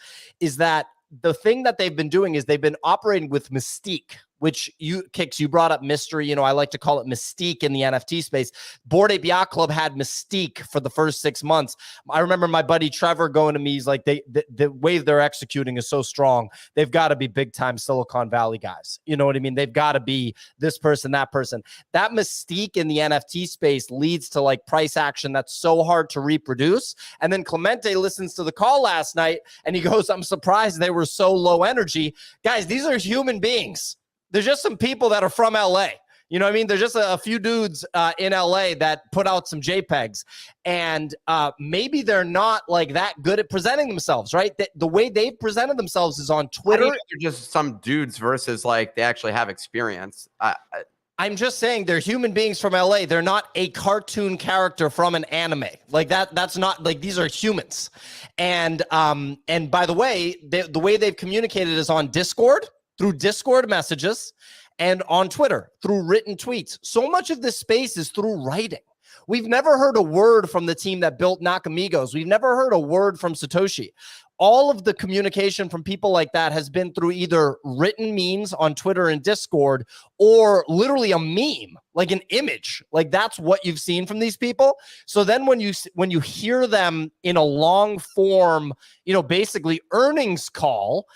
that the thing that they've been doing is they've been operating with mystique, which you brought up mystery. You know, I like to call it mystique in the NFT space. Bored Ape Yacht Club had mystique for the first 6 months. I remember my buddy Trevor going to me. He's like, the way they're executing is so strong. They've got to be big time Silicon Valley guys. You know what I mean? They've got to be this person, that person. That mystique in the NFT space leads to like price action that's so hard to reproduce. And then Clemente listens to the call last night and he goes, I'm surprised they were so low energy. Guys, these are human beings. There's just some people that are from LA. You know what I mean? There's just a few dudes in LA that put out some JPEGs, and maybe they're not like that good at presenting themselves, right? The way they've presented themselves is on Twitter. They're just some dudes versus like they actually have experience. I'm just saying they're human beings from LA. They're not a cartoon character from an anime. Like that's not like, these are humans. And by the way, the way they've communicated is on Discord, through Discord messages, and on Twitter through written tweets. So much of this space is through writing. We've never heard a word from the team that built Nakamigos. We've never heard a word from Satoshi. All of the communication from people like that has been through either written memes on Twitter and Discord, or literally a meme, like an image. Like, that's what you've seen from these people. So then when you hear them in a long form, you know, basically earnings call,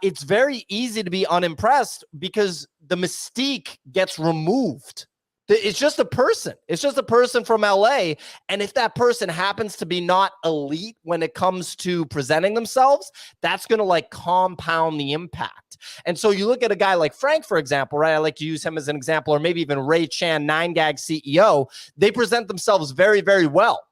it's very easy to be unimpressed because the mystique gets removed. It's just a person. It's just a person from LA. And if that person happens to be not elite when it comes to presenting themselves, that's going to like compound the impact. And so you look at a guy like Frank, for example, right? I like to use him as an example, or maybe even Ray Chan, 9gag CEO. They present themselves very, very well.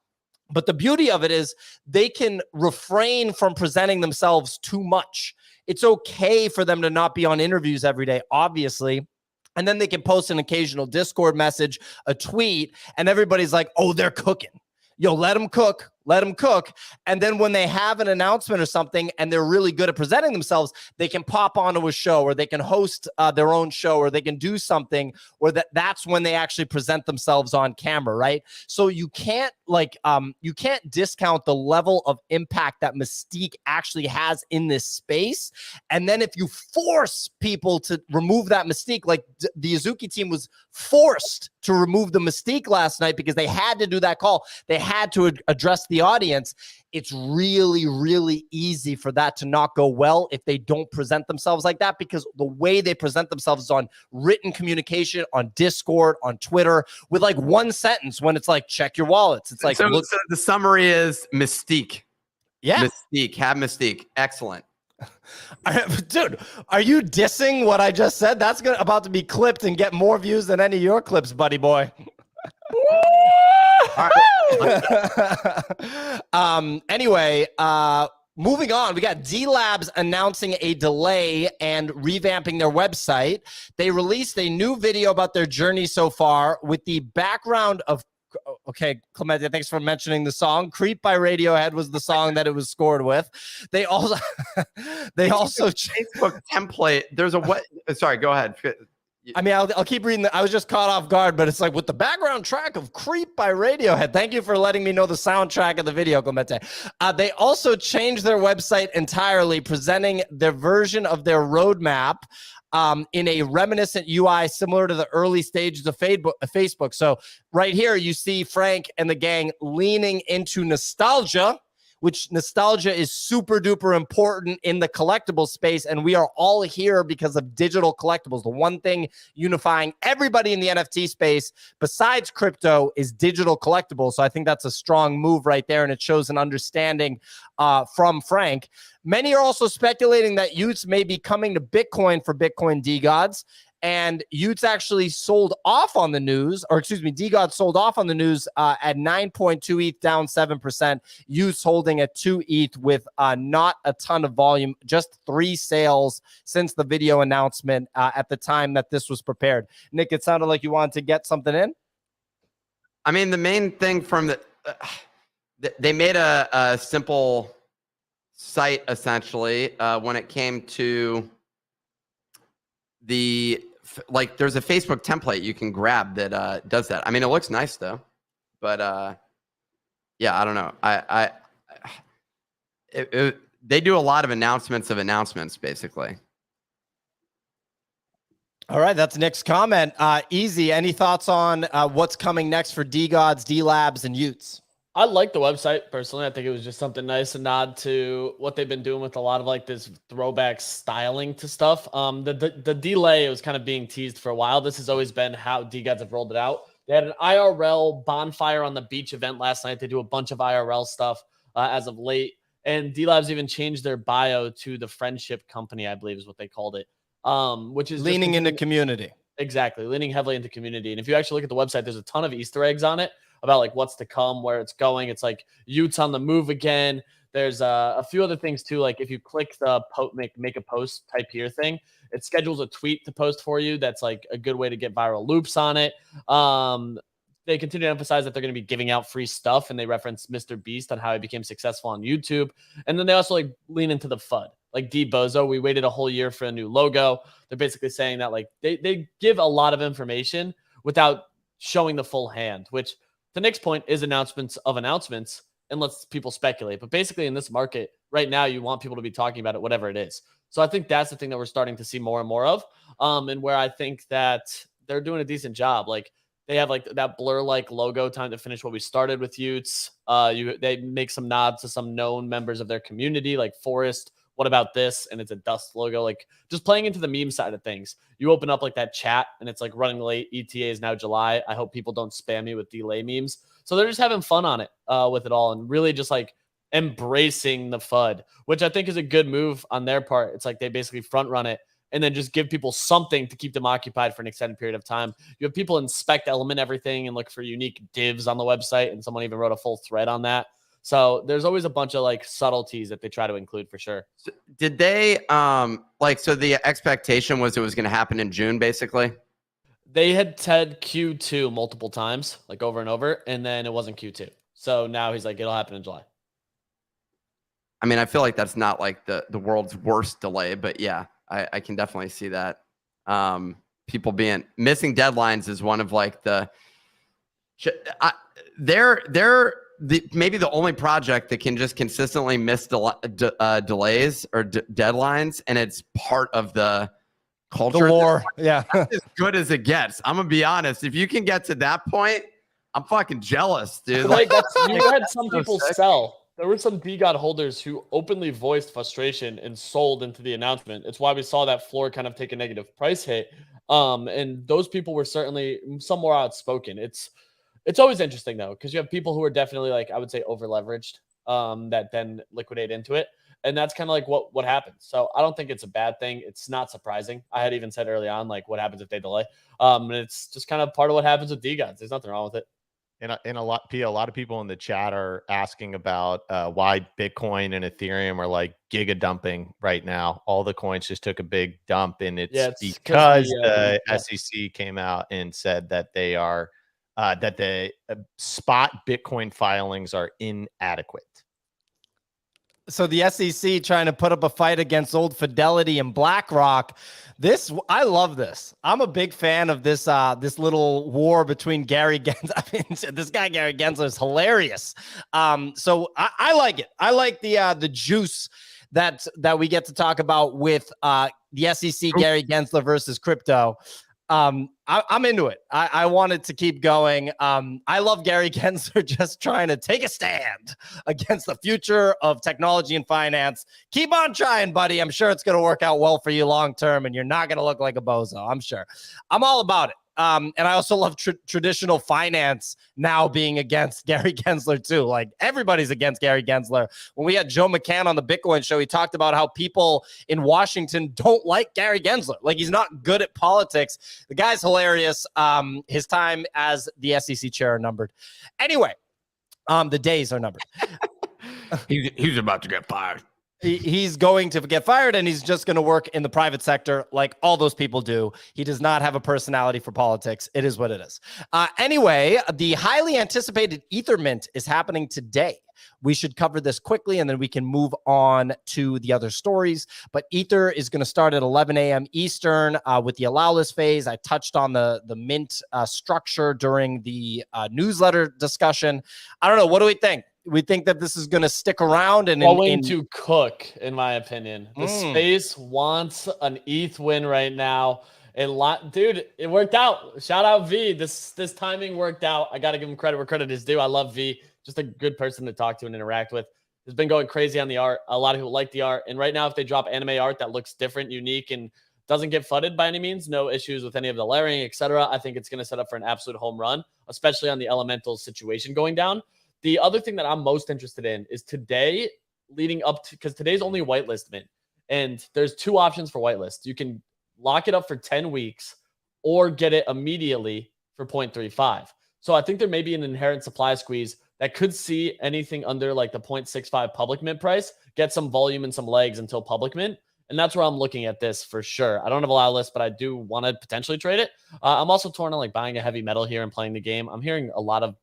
But the beauty of it is they can refrain from presenting themselves too much. It's okay for them to not be on interviews every day, obviously. And then they can post an occasional Discord message, a tweet, and everybody's like, oh, they're cooking. Yo, let them cook. Let them cook. And then when they have an announcement or something and they're really good at presenting themselves, they can pop onto a show, or they can host their own show, or they can do something where that's when they actually present themselves on camera, right? So you can't discount the level of impact that mystique actually has in this space. And then if you force people to remove that mystique, like the Azuki team was forced to remove the mystique last night because they had to do that call. They had to address the audience. It's really, really easy for that to not go well if they don't present themselves like that, because the way they present themselves is on written communication, on Discord, on Twitter, with like one sentence when it's like, check your wallets. It's like, so the summary is mystique. Yeah. Mystique. Have mystique. Excellent. Dude, are you dissing what I just said? That's about to be clipped and get more views than any of your clips, buddy boy. Anyway, moving on, we got D Labs announcing a delay and revamping their website. They released a new video about their journey so far with the background of Okay, Clemente, thanks for mentioning the song. "Creep" by Radiohead was the song that it was scored with. They also Facebook template. There's a what? Sorry, go ahead. I mean, I'll keep reading. I was just caught off guard, but it's like with the background track of "Creep" by Radiohead. Thank you for letting me know the soundtrack of the video, Clemente. They also changed their website entirely, presenting their version of their roadmap in a reminiscent UI similar to the early stages of Facebook. So right here, you see Frank and the gang leaning into nostalgia, which nostalgia is super duper important in the collectible space. And we are all here because of digital collectibles. The one thing unifying everybody in the NFT space besides crypto is digital collectibles. So I think that's a strong move right there. And it shows an understanding from Frank. Many are also speculating that Utes may be coming to Bitcoin for Bitcoin DeGods. And Utes actually sold off on the news, or excuse me, DeGod sold off on the news at 9.2 ETH, down 7%. Utes holding at 2 ETH with not a ton of volume, just 3 sales since the video announcement at the time that this was prepared. Nick, it sounded like you wanted to get something in. I mean, the main thing from they made a simple site essentially when it came to there's a Facebook template you can grab that does that. I mean, it looks nice though, but yeah, I don't know. They do a lot of announcements basically. All right, that's Nick's comment. Easy, any thoughts on what's coming next for DeGods, D-Labs, and Utes? I like the website personally. I think it was just something nice, a nod to what they've been doing with a lot of like this throwback styling to stuff. The delay was kind of being teased for a while. This has always been how DeGods have rolled it out. They had an IRL bonfire on the beach event last night. They do a bunch of IRL stuff as of late. And D-Labs even changed their bio to the Friendship Company, I believe is what they called it, which is leaning into community. Exactly, leaning heavily into community. And if you actually look at the website, there's a ton of Easter eggs on it about like what's to come, where it's going. It's like Utes on the move again. There's a few other things too. Like if you click the make a post type here thing, it schedules a tweet to post for you. That's like a good way to get viral loops on it. They continue to emphasize that they're going to be giving out free stuff, and they reference Mr. Beast on how he became successful on YouTube. And then they also like lean into the FUD. Like Bozo, we waited a whole year for a new logo. They're basically saying that like they give a lot of information without showing the full hand, which to Nick's point is announcements of announcements and lets people speculate. But basically in this market right now, you want people to be talking about it, whatever it is. So I think that's the thing that we're starting to see more and more of. And where I think that they're doing a decent job. Like they have like that blur-like logo, time to finish what we started with Utes. They make some nods to some known members of their community, like Forrest. What about this? And it's a dust logo, like just playing into the meme side of things. You open up like that chat and it's like running late. ETA is now July. I hope people don't spam me with delay memes. So they're just having fun on it with it all and really just like embracing the FUD, which I think is a good move on their part. It's like they basically front run it and then just give people something to keep them occupied for an extended period of time. You have people inspect element everything and look for unique divs on the website. And someone even wrote a full thread on that. So there's always a bunch of like subtleties that they try to include for sure. So did they so the expectation was it was going to happen in June basically? They had said Q2 multiple times, like over and over, and then it wasn't Q2. So now he's like, it'll happen in July. I mean, I feel like that's not like the world's worst delay, but yeah, I can definitely see that. People missing deadlines is one of like maybe the only project that can just consistently miss delays or deadlines, and it's part of the culture. The lore, yeah. That's as good as it gets. I'm gonna be honest. If you can get to that point, I'm fucking jealous, dude. Like you had some people sell. There were some DeGod holders who openly voiced frustration and sold into the announcement. It's why we saw that floor kind of take a negative price hit. And those people were certainly some more outspoken. It's always interesting though, because you have people who are definitely like, I would say over leveraged that then liquidate into it. And that's kind of like what happens. So I don't think it's a bad thing. It's not surprising. I had even said early on, like what happens if they delay? And it's just kind of part of what happens with DeGods. There's nothing wrong with it. And a lot of people in the chat are asking about why Bitcoin and Ethereum are like giga dumping right now. All the coins just took a big dump, and it's because the SEC came out and said that they are that the spot Bitcoin filings are inadequate. So the SEC trying to put up a fight against Old Fidelity and BlackRock. I love this. I'm a big fan of this this little war between Gary Gensler. I mean, this guy Gary Gensler is hilarious. So I like it. I like the juice that we get to talk about with the SEC, Gary Gensler versus crypto. I'm into it. I want it to keep going. I love Gary Gensler just trying to take a stand against the future of technology and finance. Keep on trying, buddy. I'm sure it's going to work out well for you long term, and you're not going to look like a bozo. I'm sure. I'm all about it. And I also love traditional finance now being against Gary Gensler too. Like everybody's against Gary Gensler. When we had Joe McCann on the Bitcoin show, he talked about how people in Washington don't like Gary Gensler. Like he's not good at politics. The guy's hilarious. His time as the SEC chair are numbered. Anyway, the days are numbered. He's about to get fired. He's going to get fired, and he's just going to work in the private sector like all those people do. He does not have a personality for politics. It is what it is. Anyway, the highly anticipated Ether mint is happening today. We should cover this quickly, and then we can move on to the other stories. But Ether is going to start at 11 a.m. Eastern with the allow list phase. I touched on the mint structure during the newsletter discussion. I don't know. What do we think? We think that this is going to stick around and going to cook, in my opinion. The space wants an ETH win right now. Dude, it worked out. Shout out V. This timing worked out. I got to give him credit where credit is due. I love V. Just a good person to talk to and interact with. Has been going crazy on the art. A lot of people like the art. And right now, if they drop anime art that looks different, unique, and doesn't get fudded by any means, no issues with any of the layering, etc., I think it's going to set up for an absolute home run, especially on the elemental situation going down. The other thing that I'm most interested in is today leading up to, because today's only whitelist mint, and there's two options for whitelist. You can lock it up for 10 weeks or get it immediately for 0.35. So I think there may be an inherent supply squeeze that could see anything under like the 0.65 public mint price, get some volume and some legs until public mint. And that's where I'm looking at this for sure. I don't have a allow list, but I do want to potentially trade it. I'm also torn on like buying a heavy metal here and playing the game. I'm hearing a lot of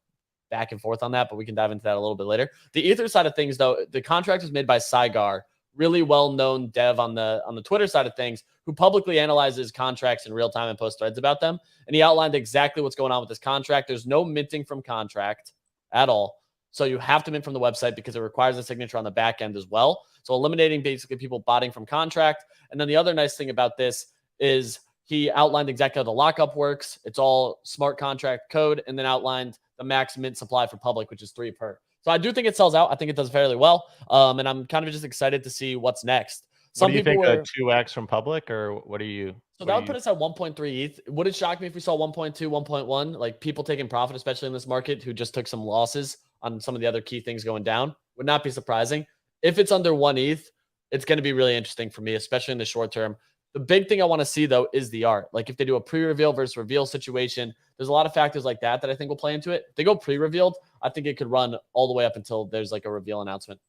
back and forth on that, but we can dive into that a little bit later. The Ether side of things, though, the contract was made by Saigar, really well-known dev on the Twitter side of things, who publicly analyzes contracts in real time and posts threads about them. And he outlined exactly what's going on with this contract. There's no minting from contract at all. So you have to mint from the website because it requires a signature on the back end as well. So eliminating basically people botting from contract. And then the other nice thing about this is he outlined exactly how the lockup works. It's all smart contract code, and then outlined the max mint supply for public, which is 3 per. So I do think it sells out. I think it does fairly well. And I'm kind of just excited to see what's next. Some people think a 2x from public, or what are you? So that would put us at 1.3 ETH. Would it shock me if we saw 1.2, 1.1? Like people taking profit, especially in this market, who just took some losses on some of the other key things going down. Would not be surprising. If it's under 1 ETH, it's going to be really interesting for me, especially in the short term. The big thing I want to see, though, is the art. Like if they do a pre-reveal versus reveal situation, there's a lot of factors like that I think will play into it. If they go pre-revealed, I think it could run all the way up until there's like a reveal announcement.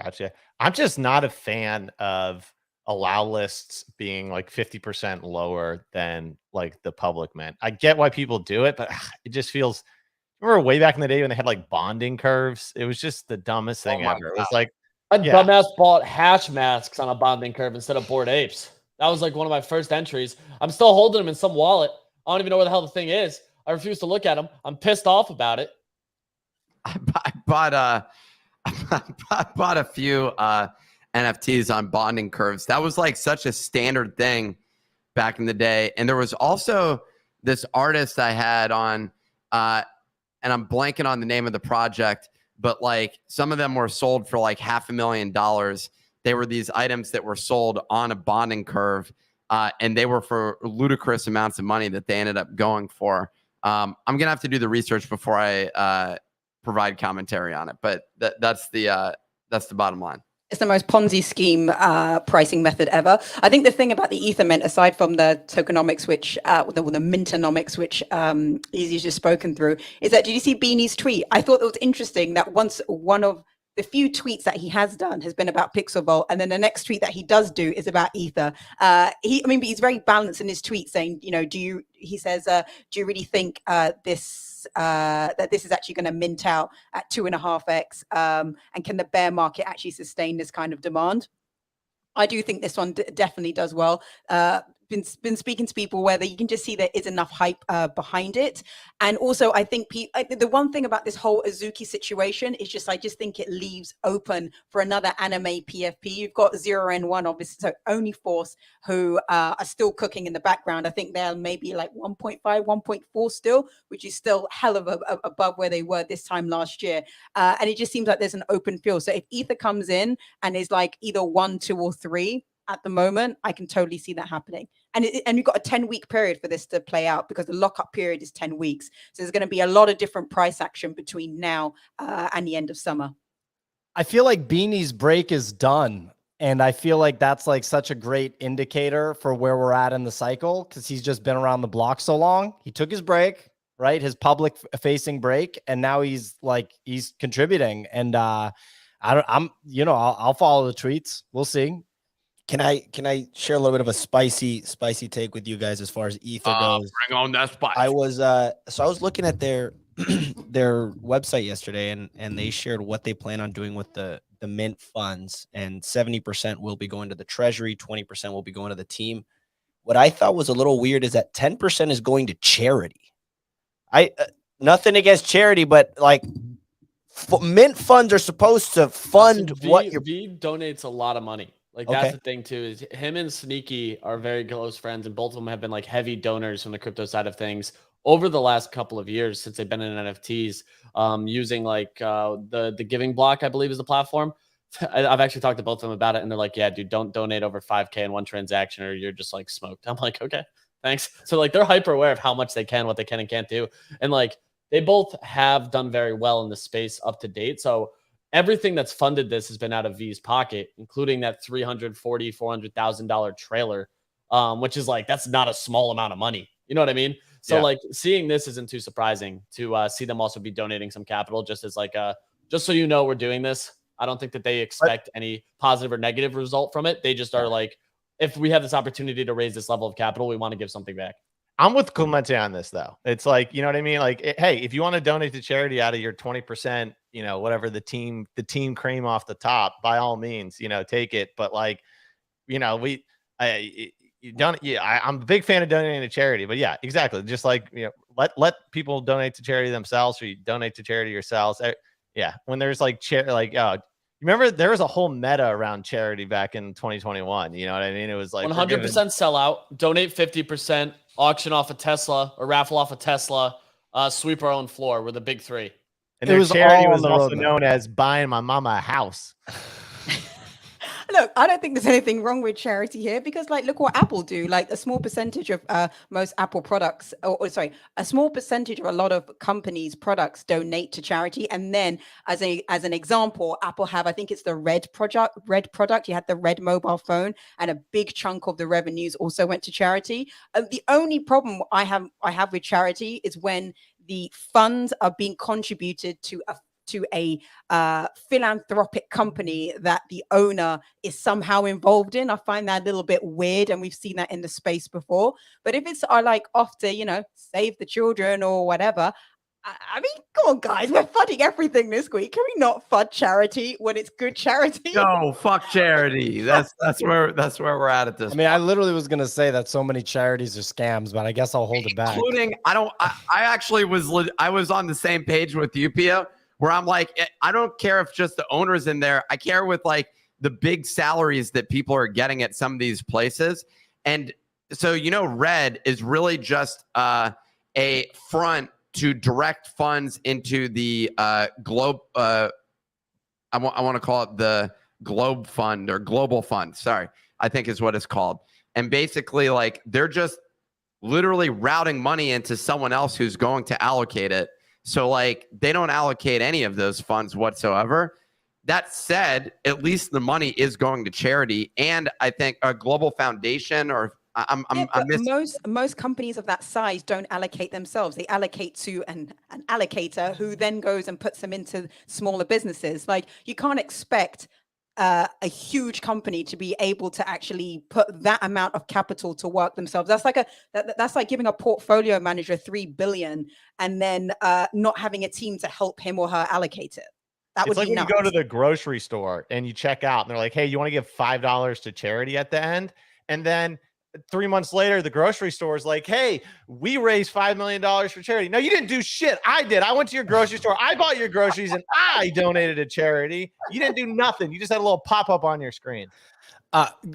Gotcha. I'm just not a fan of allow lists being like 50% lower than like the public mint. I get why people do it, but it just feels, remember way back in the day when they had like bonding curves? It was just the dumbest thing ever. It was like a dumbass bought hash masks on a bonding curve instead of Bored Apes. That was like one of my first entries. I'm still holding them in some wallet. I don't even know where the hell the thing is. I refuse to look at them. I'm pissed off about it. I bought a few NFTs on bonding curves. That was like such a standard thing back in the day. And there was also this artist I had on, and I'm blanking on the name of the project, but like some of them were sold for like $500,000. They were these items that were sold on a bonding curve, and they were for ludicrous amounts of money that they ended up going for. I'm going to have to do the research before I provide commentary on it, but that's the bottom line. It's the most Ponzi scheme pricing method ever. I think the thing about the Ether mint, aside from the tokenomics, which the mintonomics, which Easy's just spoken through, is that, did you see Beanie's tweet? I thought it was interesting that once one of the few tweets that he has done has been about Pixel Vault, and then the next tweet that he does do is about Ether. But he's very balanced in his tweet, saying, you know, he says, do you really think that this is actually going to mint out at 2.5x? And can the bear market actually sustain this kind of demand? I do think this one definitely does well. Been speaking to people where you can just see there is enough hype behind it. And also, I think the one thing about this whole Azuki situation is just, I just think it leaves open for another anime PFP. You've got 0N1, obviously, so Only Force, who are still cooking in the background. I think they're maybe like 1.5, 1.4 still, which is still hell of above where they were this time last year. And it just seems like there's an open field. So if Ether comes in and is like either 1, 2, or 3, at the moment, I can totally see that happening. And you've got a 10-week period for this to play out, because the lockup period is 10 weeks. So there's going to be a lot of different price action between now and the end of summer. I feel like Beanie's break is done. And I feel like that's like such a great indicator for where we're at in the cycle, because he's just been around the block so long. He took his break, right? His public facing break. And now he's contributing. And I'll follow the tweets. We'll see. Can I share a little bit of a spicy take with you guys as far as Ether goes? Bring on that spice. I was looking at their website yesterday, and they shared what they plan on doing with the mint funds, and 70% will be going to the treasury, 20% will be going to the team. What I thought was a little weird is that 10% is going to charity. Nothing against charity, but like mint funds are supposed to fund what your V donates a lot of money. Like, that's the thing too, is him and Sneaky are very close friends, and both of them have been like heavy donors from the crypto side of things over the last couple of years since they've been in NFTs, using like the Giving Block, I believe, is the platform. I've actually talked to both of them about it, and they're like, yeah, dude, don't donate over 5K in one transaction or you're just like smoked. I'm like, okay, thanks. So like, they're hyper aware of how much they can, what they can and can't do. And like, they both have done very well in the space up to date. So everything that's funded this has been out of V's pocket, including that $340,000-$400,000 trailer, which is like, that's not a small amount of money. You know what I mean? So like, seeing this isn't too surprising to see them also be donating some capital, just as like just so you know, we're doing this. I don't think that they expect any positive or negative result from it. They just are like, if we have this opportunity to raise this level of capital, we want to give something back. I'm with Clemente on this, though. It's like, you know what I mean? Like, hey, if you want to donate to charity out of your 20%, you know, whatever the team cream off the top, by all means, you know, take it. But like, you know, I'm a big fan of donating to charity, but yeah, exactly. Just like, you know, let people donate to charity themselves, or you donate to charity yourselves. Yeah. When there's like remember there was a whole meta around charity back in 2021. You know what I mean? It was like 100% sellout, donate 50%, auction off a Tesla or raffle off a Tesla, sweep our own floor. We're the big three. And their charity was also known as buying my mama a house. Look, I don't think there's anything wrong with charity here, because like, look what Apple do. Like, a small percentage of most Apple products, a small percentage of a lot of companies' products donate to charity. And then as an example, Apple have, I think it's the Red product. You had the Red mobile phone, and a big chunk of the revenues also went to charity. The only problem I have with charity is when the funds are being contributed to a philanthropic company that the owner is somehow involved in. I find that a little bit weird, and we've seen that in the space before. But if it's like off to, you know, save the children or whatever, I mean, come on, guys, we're funding everything this week. Can we not fund charity when it's good charity? No, fuck charity. That's where we're at this. I mean, I literally was gonna say that so many charities are scams, but I guess I'll hold it back. Including, I actually was on the same page with you, Pio, where I'm like, I don't care if just the owner's in there. I care with like the big salaries that people are getting at some of these places. And so, you know, Red is really just a front to direct funds into the globe. I want to call it the Globe Fund, or Global Fund. Sorry, I think is what it's called. And basically, like, they're just literally routing money into someone else who's going to allocate it. So like, they don't allocate any of those funds whatsoever. That said, at least the money is going to charity. And I think a global foundation or I'm but missing. most companies of that size don't allocate themselves. They allocate to an allocator who then goes and puts them into smaller businesses. Like, you can't expect a huge company to be able to actually put that amount of capital to work themselves. That's like that's like giving a portfolio manager 3 billion and then not having a team to help him or her allocate it. That It's would like be when nuts. you go to the grocery store and you check out and they're like, hey, you want to give $5 to charity at the end? And then 3 months later, the grocery store is like, hey, we raised $5 million for charity. No, you didn't do shit. I did. I went to your grocery store. I bought your groceries and I donated to charity. You didn't do nothing. You just had a little pop-up on your screen.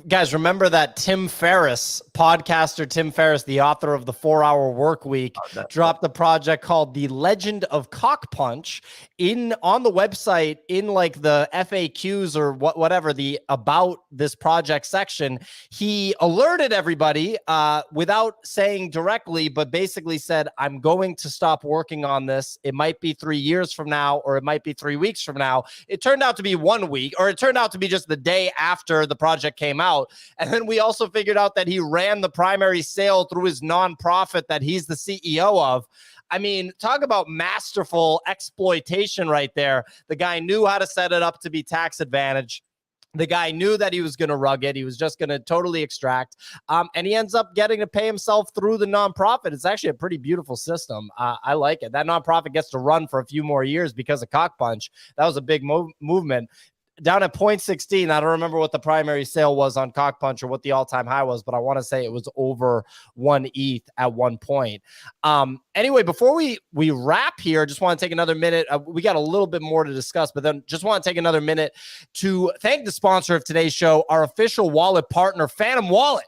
Guys, remember that Tim Ferriss, podcaster Tim Ferriss, the author of the 4-Hour Work Week, dropped a project called The Legend of Cock Punch on the website, in like the FAQs or whatever, the about this project section. He alerted everybody without saying directly, but basically said, I'm going to stop working on this. It might be 3 years from now, or it might be 3 weeks from now. It turned out to be 1 week, or it turned out to be just the day after the project came out. And then we also figured out that he ran the primary sale through his nonprofit that he's the CEO of. I mean, talk about masterful exploitation right there. The guy knew how to set it up to be tax advantage. The guy knew that he was going to rug it. He was just going to totally extract. And he ends up getting to pay himself through the nonprofit. It's actually a pretty beautiful system. I like it. That nonprofit gets to run for a few more years because of Cock Punch. That was a big movement. Down at 0.16, I don't remember what the primary sale was on Cock Punch or what the all-time high was, but I want to say it was over 1 ETH at one point. Anyway, before we wrap here, just want to take another minute. We got a little bit more to discuss, but then just want to take another minute to thank the sponsor of today's show, our official wallet partner, Phantom Wallet.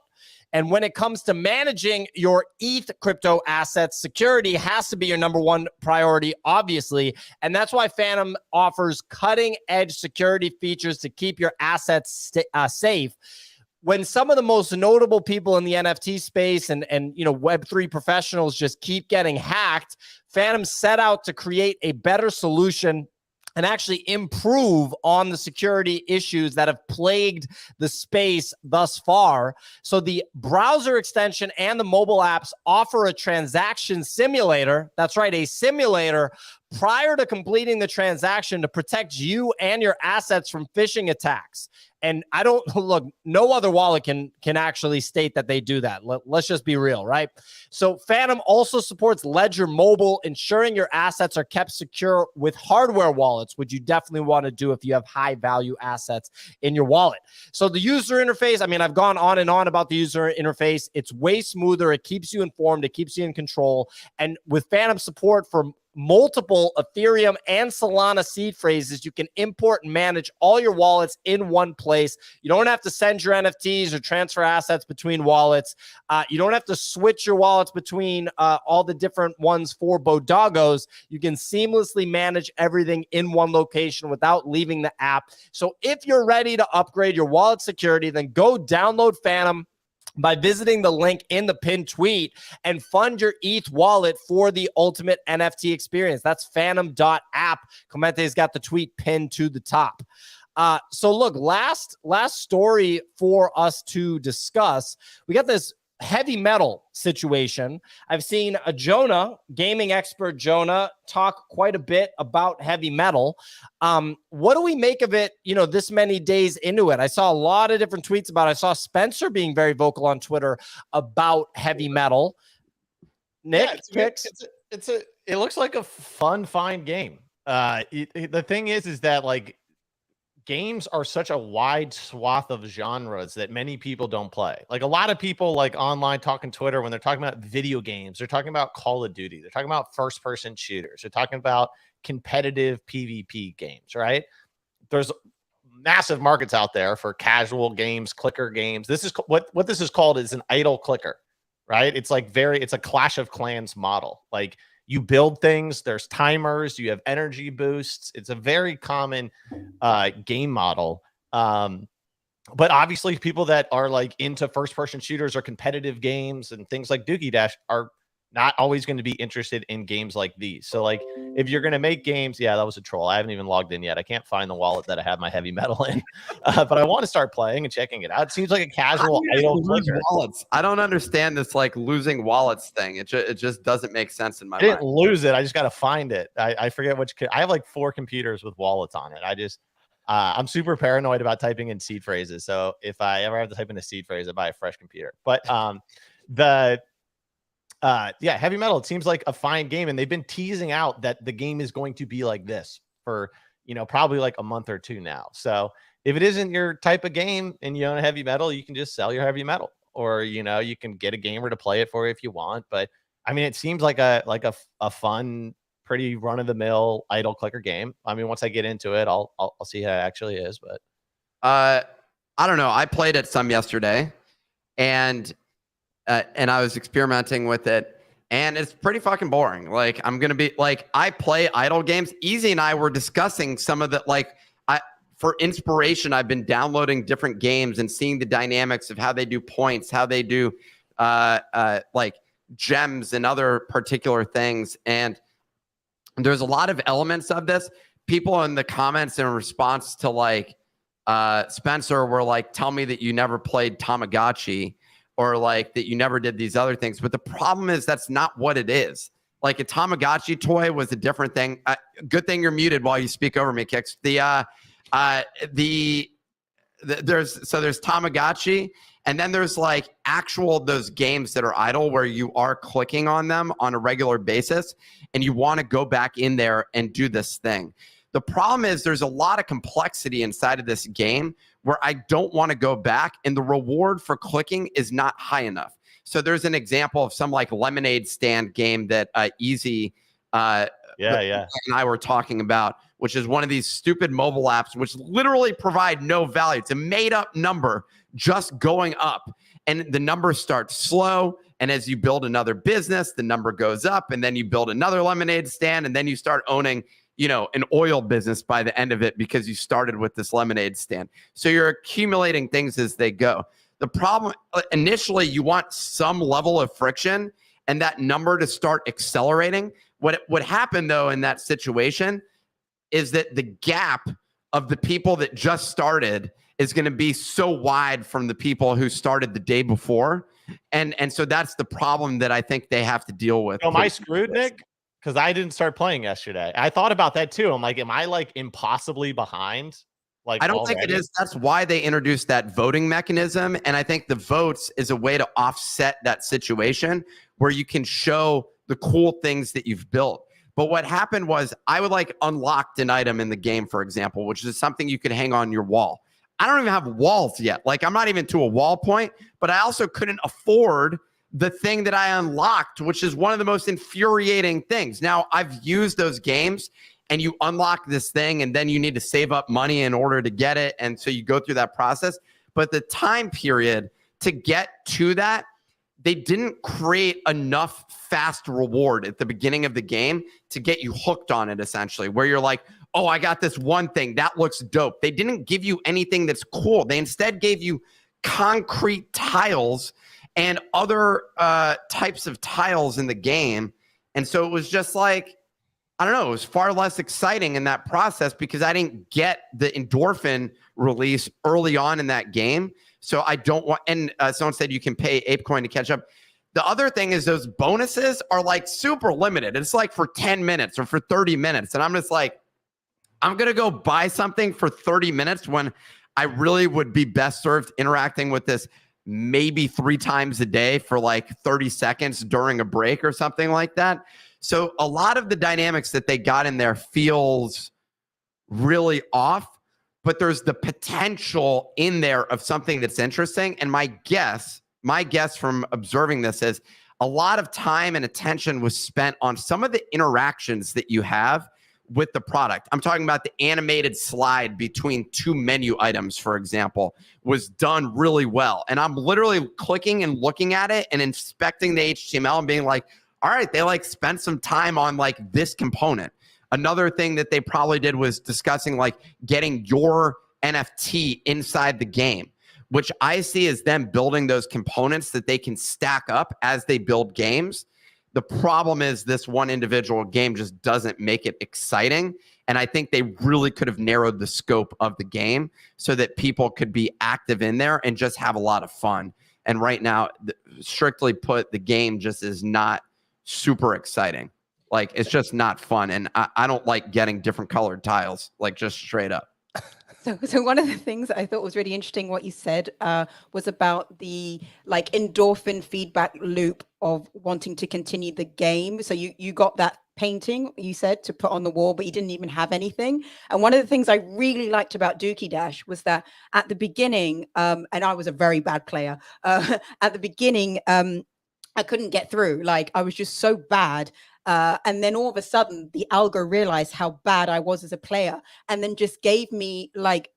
And when it comes to managing your ETH crypto assets, security has to be your number one priority, obviously. And that's why Phantom offers cutting-edge security features to keep your assets safe. When some of the most notable people in the NFT space and Web3 professionals just keep getting hacked, Phantom set out to create a better solution and actually improve on the security issues that have plagued the space thus far. So the browser extension and the mobile apps offer a transaction simulator. That's right, a simulator prior to completing the transaction to protect you and your assets from phishing attacks. And I don't look, no other wallet can actually state that they do that. Let's just be real, right? So Phantom also supports Ledger Mobile, ensuring your assets are kept secure with hardware wallets, which you definitely want to do if you have high value assets in your wallet. So the user interface, I mean, I've gone on and on about the user interface. It's way smoother. It keeps you informed. It keeps you in control. And with Phantom support for multiple Ethereum and Solana seed phrases, you can import and manage all your wallets in one place. You don't have to send your NFTs or transfer assets between wallets. You don't have to switch your wallets between all the different ones for BoDoggos. You can seamlessly manage everything in one location without leaving the app. So if you're ready to upgrade your wallet security, then go download Phantom by visiting the link in the pinned tweet and fund your ETH wallet for the ultimate NFT experience. That's phantom.app. Clemente's got the tweet pinned to the top. So look, last story for us to discuss. We got this heavy metal situation. I've seen a Jonah, gaming expert Jonah, talk quite a bit about heavy metal. What do we make of it, this many days into it? I saw a lot of different tweets about it. I saw Spencer being very vocal on Twitter about heavy metal. Nick, it looks like a fine game. The thing is that like games are such a wide swath of genres that many people don't play. Like a lot of people like online talking Twitter, when they're talking about video games, they're talking about Call of Duty. They're talking about first-person shooters. They're talking about competitive PvP games, right? There's massive markets out there for casual games, clicker games. This is what this is called is an idle clicker, right? It's like it's a Clash of Clans model. Like you build things, there's timers, you have energy boosts. It's a very common game model. But obviously people that are like into first-person shooters or competitive games and things like Dookie Dash are not always going to be interested in games like these. So like if you're going to make games, yeah, that was a troll. I haven't even logged in yet. I can't find the wallet that I have my heavy metal in, but I want to start playing and checking it out. It seems like a casual idle clicker. Wallets. I don't understand this like losing wallets thing. It just doesn't make sense in my I didn't mind. lose it. I just got to find it. I forget which. I have like 4 computers with wallets on it. I'm super paranoid about typing in seed phrases. So if I ever have to type in a seed phrase, I buy a fresh computer. But yeah, heavy metal, it seems like a fine game, and they've been teasing out that the game is going to be like this for, you know, probably like a month or 2 now. So if it isn't your type of game and you own a heavy metal, you can just sell your heavy metal, or, you know, you can get a gamer to play it for you if you want. But I mean, it seems like a fun, pretty run-of-the-mill idle clicker game. I mean, once I get into it, I'll see how it actually is. But I don't know. I played it some yesterday, and I was experimenting with it, and it's pretty fucking boring. Like, I'm gonna be like, I play idle games. Easy and I were discussing some of the, like, for inspiration, I've been downloading different games and seeing the dynamics of how they do points, how they do like gems and other particular things. And there's a lot of elements of this. People in the comments in response to like Spencer were like, tell me that you never played Tamagotchi, or like that you never did these other things. But the problem is that's not what it is. Like, a Tamagotchi toy was a different thing. Good thing you're muted while you speak over me, Kix. There's Tamagotchi, and then there's like those games that are idle where you are clicking on them on a regular basis and you want to go back in there and do this thing. The problem is there's a lot of complexity inside of this game where I don't want to go back, and the reward for clicking is not high enough. So there's an example of some like lemonade stand game that Easy and I were talking about, which is one of these stupid mobile apps which literally provide no value. It's a made up number just going up, and the number starts slow. And as you build another business, the number goes up, and then you build another lemonade stand, and then you start owning, you know, an oil business by the end of it because you started with this lemonade stand. So you're accumulating things as they go. The problem, initially, you want some level of friction and that number to start accelerating. What happened, though, in that situation is that the gap of the people that just started is going to be so wide from the people who started the day before. And so that's the problem that I think they have to deal with. So am I screwed, Nick? Because I didn't start playing yesterday. I thought about that too. I'm like, am I like impossibly behind? Like, I don't think it is. That's why they introduced that voting mechanism. And I think the votes is a way to offset that situation where you can show the cool things that you've built. But what happened was I would like unlocked an item in the game, for example, which is something you could hang on your wall. I don't even have walls yet. Like, I'm not even to a wall point, but I also couldn't afford the thing that I unlocked, which is one of the most infuriating things. Now, I've used those games and you unlock this thing and then you need to save up money in order to get it. And so you go through that process. But the time period to get to that, they didn't create enough fast reward at the beginning of the game to get you hooked on it, essentially, where you're like, oh, I got this one thing. That looks dope. They didn't give you anything that's cool. They instead gave you concrete tiles and other types of tiles in the game. And so it was just like, I don't know, it was far less exciting in that process because I didn't get the endorphin release early on in that game. So I don't want, and someone said you can pay ApeCoin to catch up. The other thing is those bonuses are like super limited. It's like for 10 minutes or for 30 minutes. And I'm just like, I'm going to go buy something for 30 minutes when I really would be best served interacting with this maybe 3 times a day for like 30 seconds during a break or something like that. So a lot of the dynamics that they got in there feels really off, but there's the potential in there of something that's interesting. And my guess from observing this is a lot of time and attention was spent on some of the interactions that you have with the product. I'm talking about the animated slide between 2 menu items, for example, was done really well. And I'm literally clicking and looking at it and inspecting the HTML and being like, all right, they like spent some time on like this component. Another thing that they probably did was discussing like getting your NFT inside the game, which I see as them building those components that they can stack up as they build games The problem is this one individual game just doesn't make it exciting. And I think they really could have narrowed the scope of the game so that people could be active in there and just have a lot of fun. And right now, strictly put, the game just is not super exciting. Like, it's just not fun. And I don't like getting different colored tiles, like, just straight up. So one of the things that I thought was really interesting, what you said, was about the like endorphin feedback loop of wanting to continue the game. So you got that painting, you said, to put on the wall, but you didn't even have anything. And one of the things I really liked about Dookie Dash was that at the beginning, and I was a very bad player, at the beginning, I couldn't get through. Like, I was just so bad. And then all of a sudden the algo realized how bad I was as a player and then just gave me like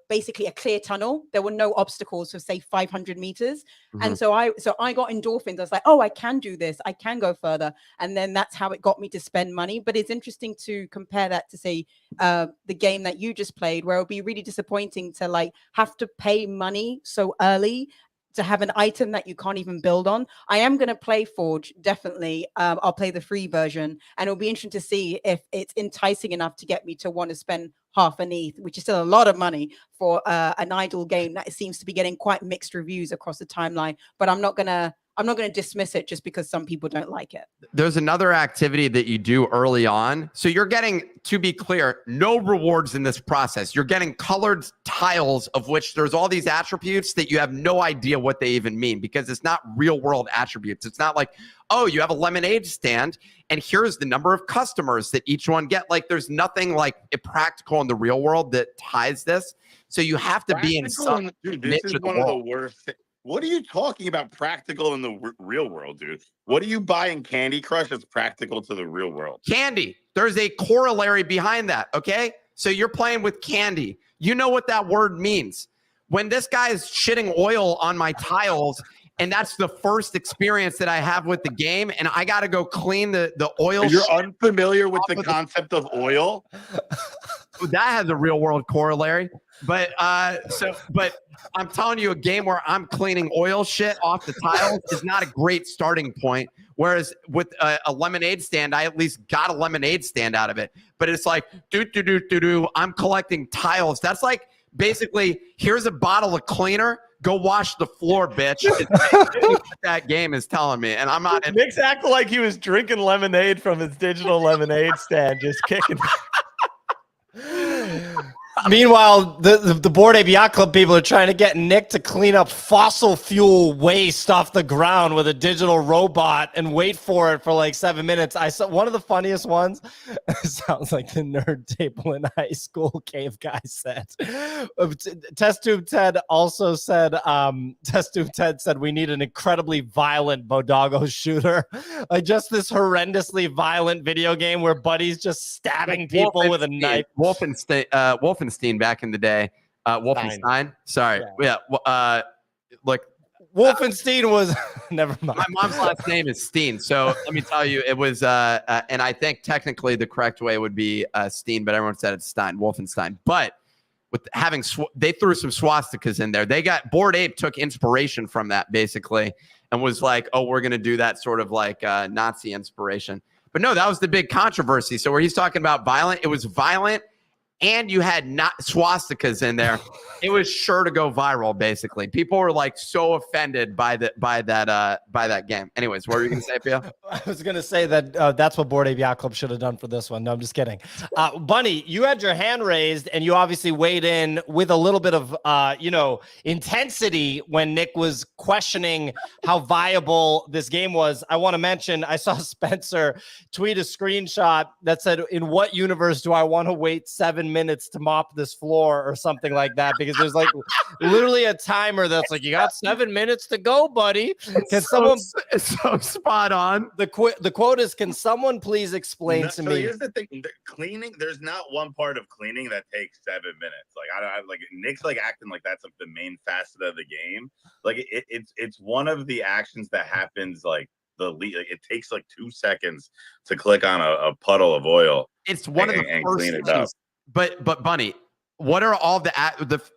basically a clear tunnel. There were no obstacles for say 500 meters. And so I got endorphins. I was like, oh, I can do this. I can go further. And then that's how it got me to spend money. But it's interesting to compare that to say the game that you just played, where it'll be really disappointing to like have to pay money so early to have an item that you can't even build on. I am going to play Forge, definitely. I'll play the free version, and it'll be interesting to see if it's enticing enough to get me to want to spend half an ETH, which is still a lot of money for an idle game that seems to be getting quite mixed reviews across the timeline. But I'm not gonna dismiss it just because some people don't like it. There's another activity that you do early on. So you're getting, to be clear, no rewards in this process. You're getting colored tiles of which there's all these attributes that you have no idea what they even mean, because it's not real world attributes. It's not like, oh, you have a lemonade stand and here's the number of customers that each one get. Like, there's nothing like practical in the real world that ties this. So you have to be in some dude, this is one of the worst things. What are you talking about practical in the real world, dude? What do you buy in Candy Crush that's practical to the real world? Candy. There's a corollary behind that, okay? So you're playing with candy. You know what that word means. When this guy is shitting oil on my tiles, and that's the first experience that I have with the game, and I got to go clean the oil. You're unfamiliar with the concept of oil? That has a real world corollary. But I'm telling you, a game where I'm cleaning oil shit off the tiles is not a great starting point. Whereas with a lemonade stand, I at least got a lemonade stand out of it. But it's like, I'm collecting tiles. That's like basically, here's a bottle of cleaner. Go wash the floor, bitch. That game is telling me, and I'm not. Nick's acting like he was drinking lemonade from his digital lemonade stand, just kicking. Meanwhile, the Bored Ape Yacht Club people are trying to get Nick to clean up fossil fuel waste off the ground with a digital robot and wait for it for like 7 minutes. I saw one of the funniest ones. Sounds like the nerd table in high school, cave guy said. Test Tube Ted also said, Test Tube Ted said, we need an incredibly violent BoDoggo shooter. Like just this horrendously violent video game where Buddy's just stabbing people with a knife. Wolfenstein back in the day. Wolfenstein. Sorry. Yeah. Look, Wolfenstein was never mind. My mom's last name is Steen. So let me tell you, it was, and I think technically the correct way would be Steen, but everyone said it's Stein, Wolfenstein. But with having, they threw some swastikas in there. They got, Bored Ape took inspiration from that basically and was like, oh, we're going to do that sort of like Nazi inspiration. But no, that was the big controversy. So where he's talking about violent, it was violent. And you had not swastikas in there, it was sure to go viral. Basically, people were like so offended by that game. Anyways, what were you gonna say, Pia? I was gonna say that that's what Bored Ape Yacht Club should have done for this one. No, I'm just kidding. Bunny, you had your hand raised, and you obviously weighed in with a little bit of intensity when Nick was questioning how viable this game was. I want to mention I saw Spencer tweet a screenshot that said, "In what universe do I want to wait 7 minutes to mop this floor," or something like that, because there's like literally a timer that's like, you got 7 minutes to go, buddy. It's so spot on. The quote is, can someone please explain to me? Here's the thing, cleaning, there's not one part of cleaning that takes 7 minutes. Like I like Nick's like acting like that's like the main facet of the game. Like it's one of the actions that happens like it takes like 2 seconds to click on a puddle of oil. It's one of the first clean it up. But Bunny, what are all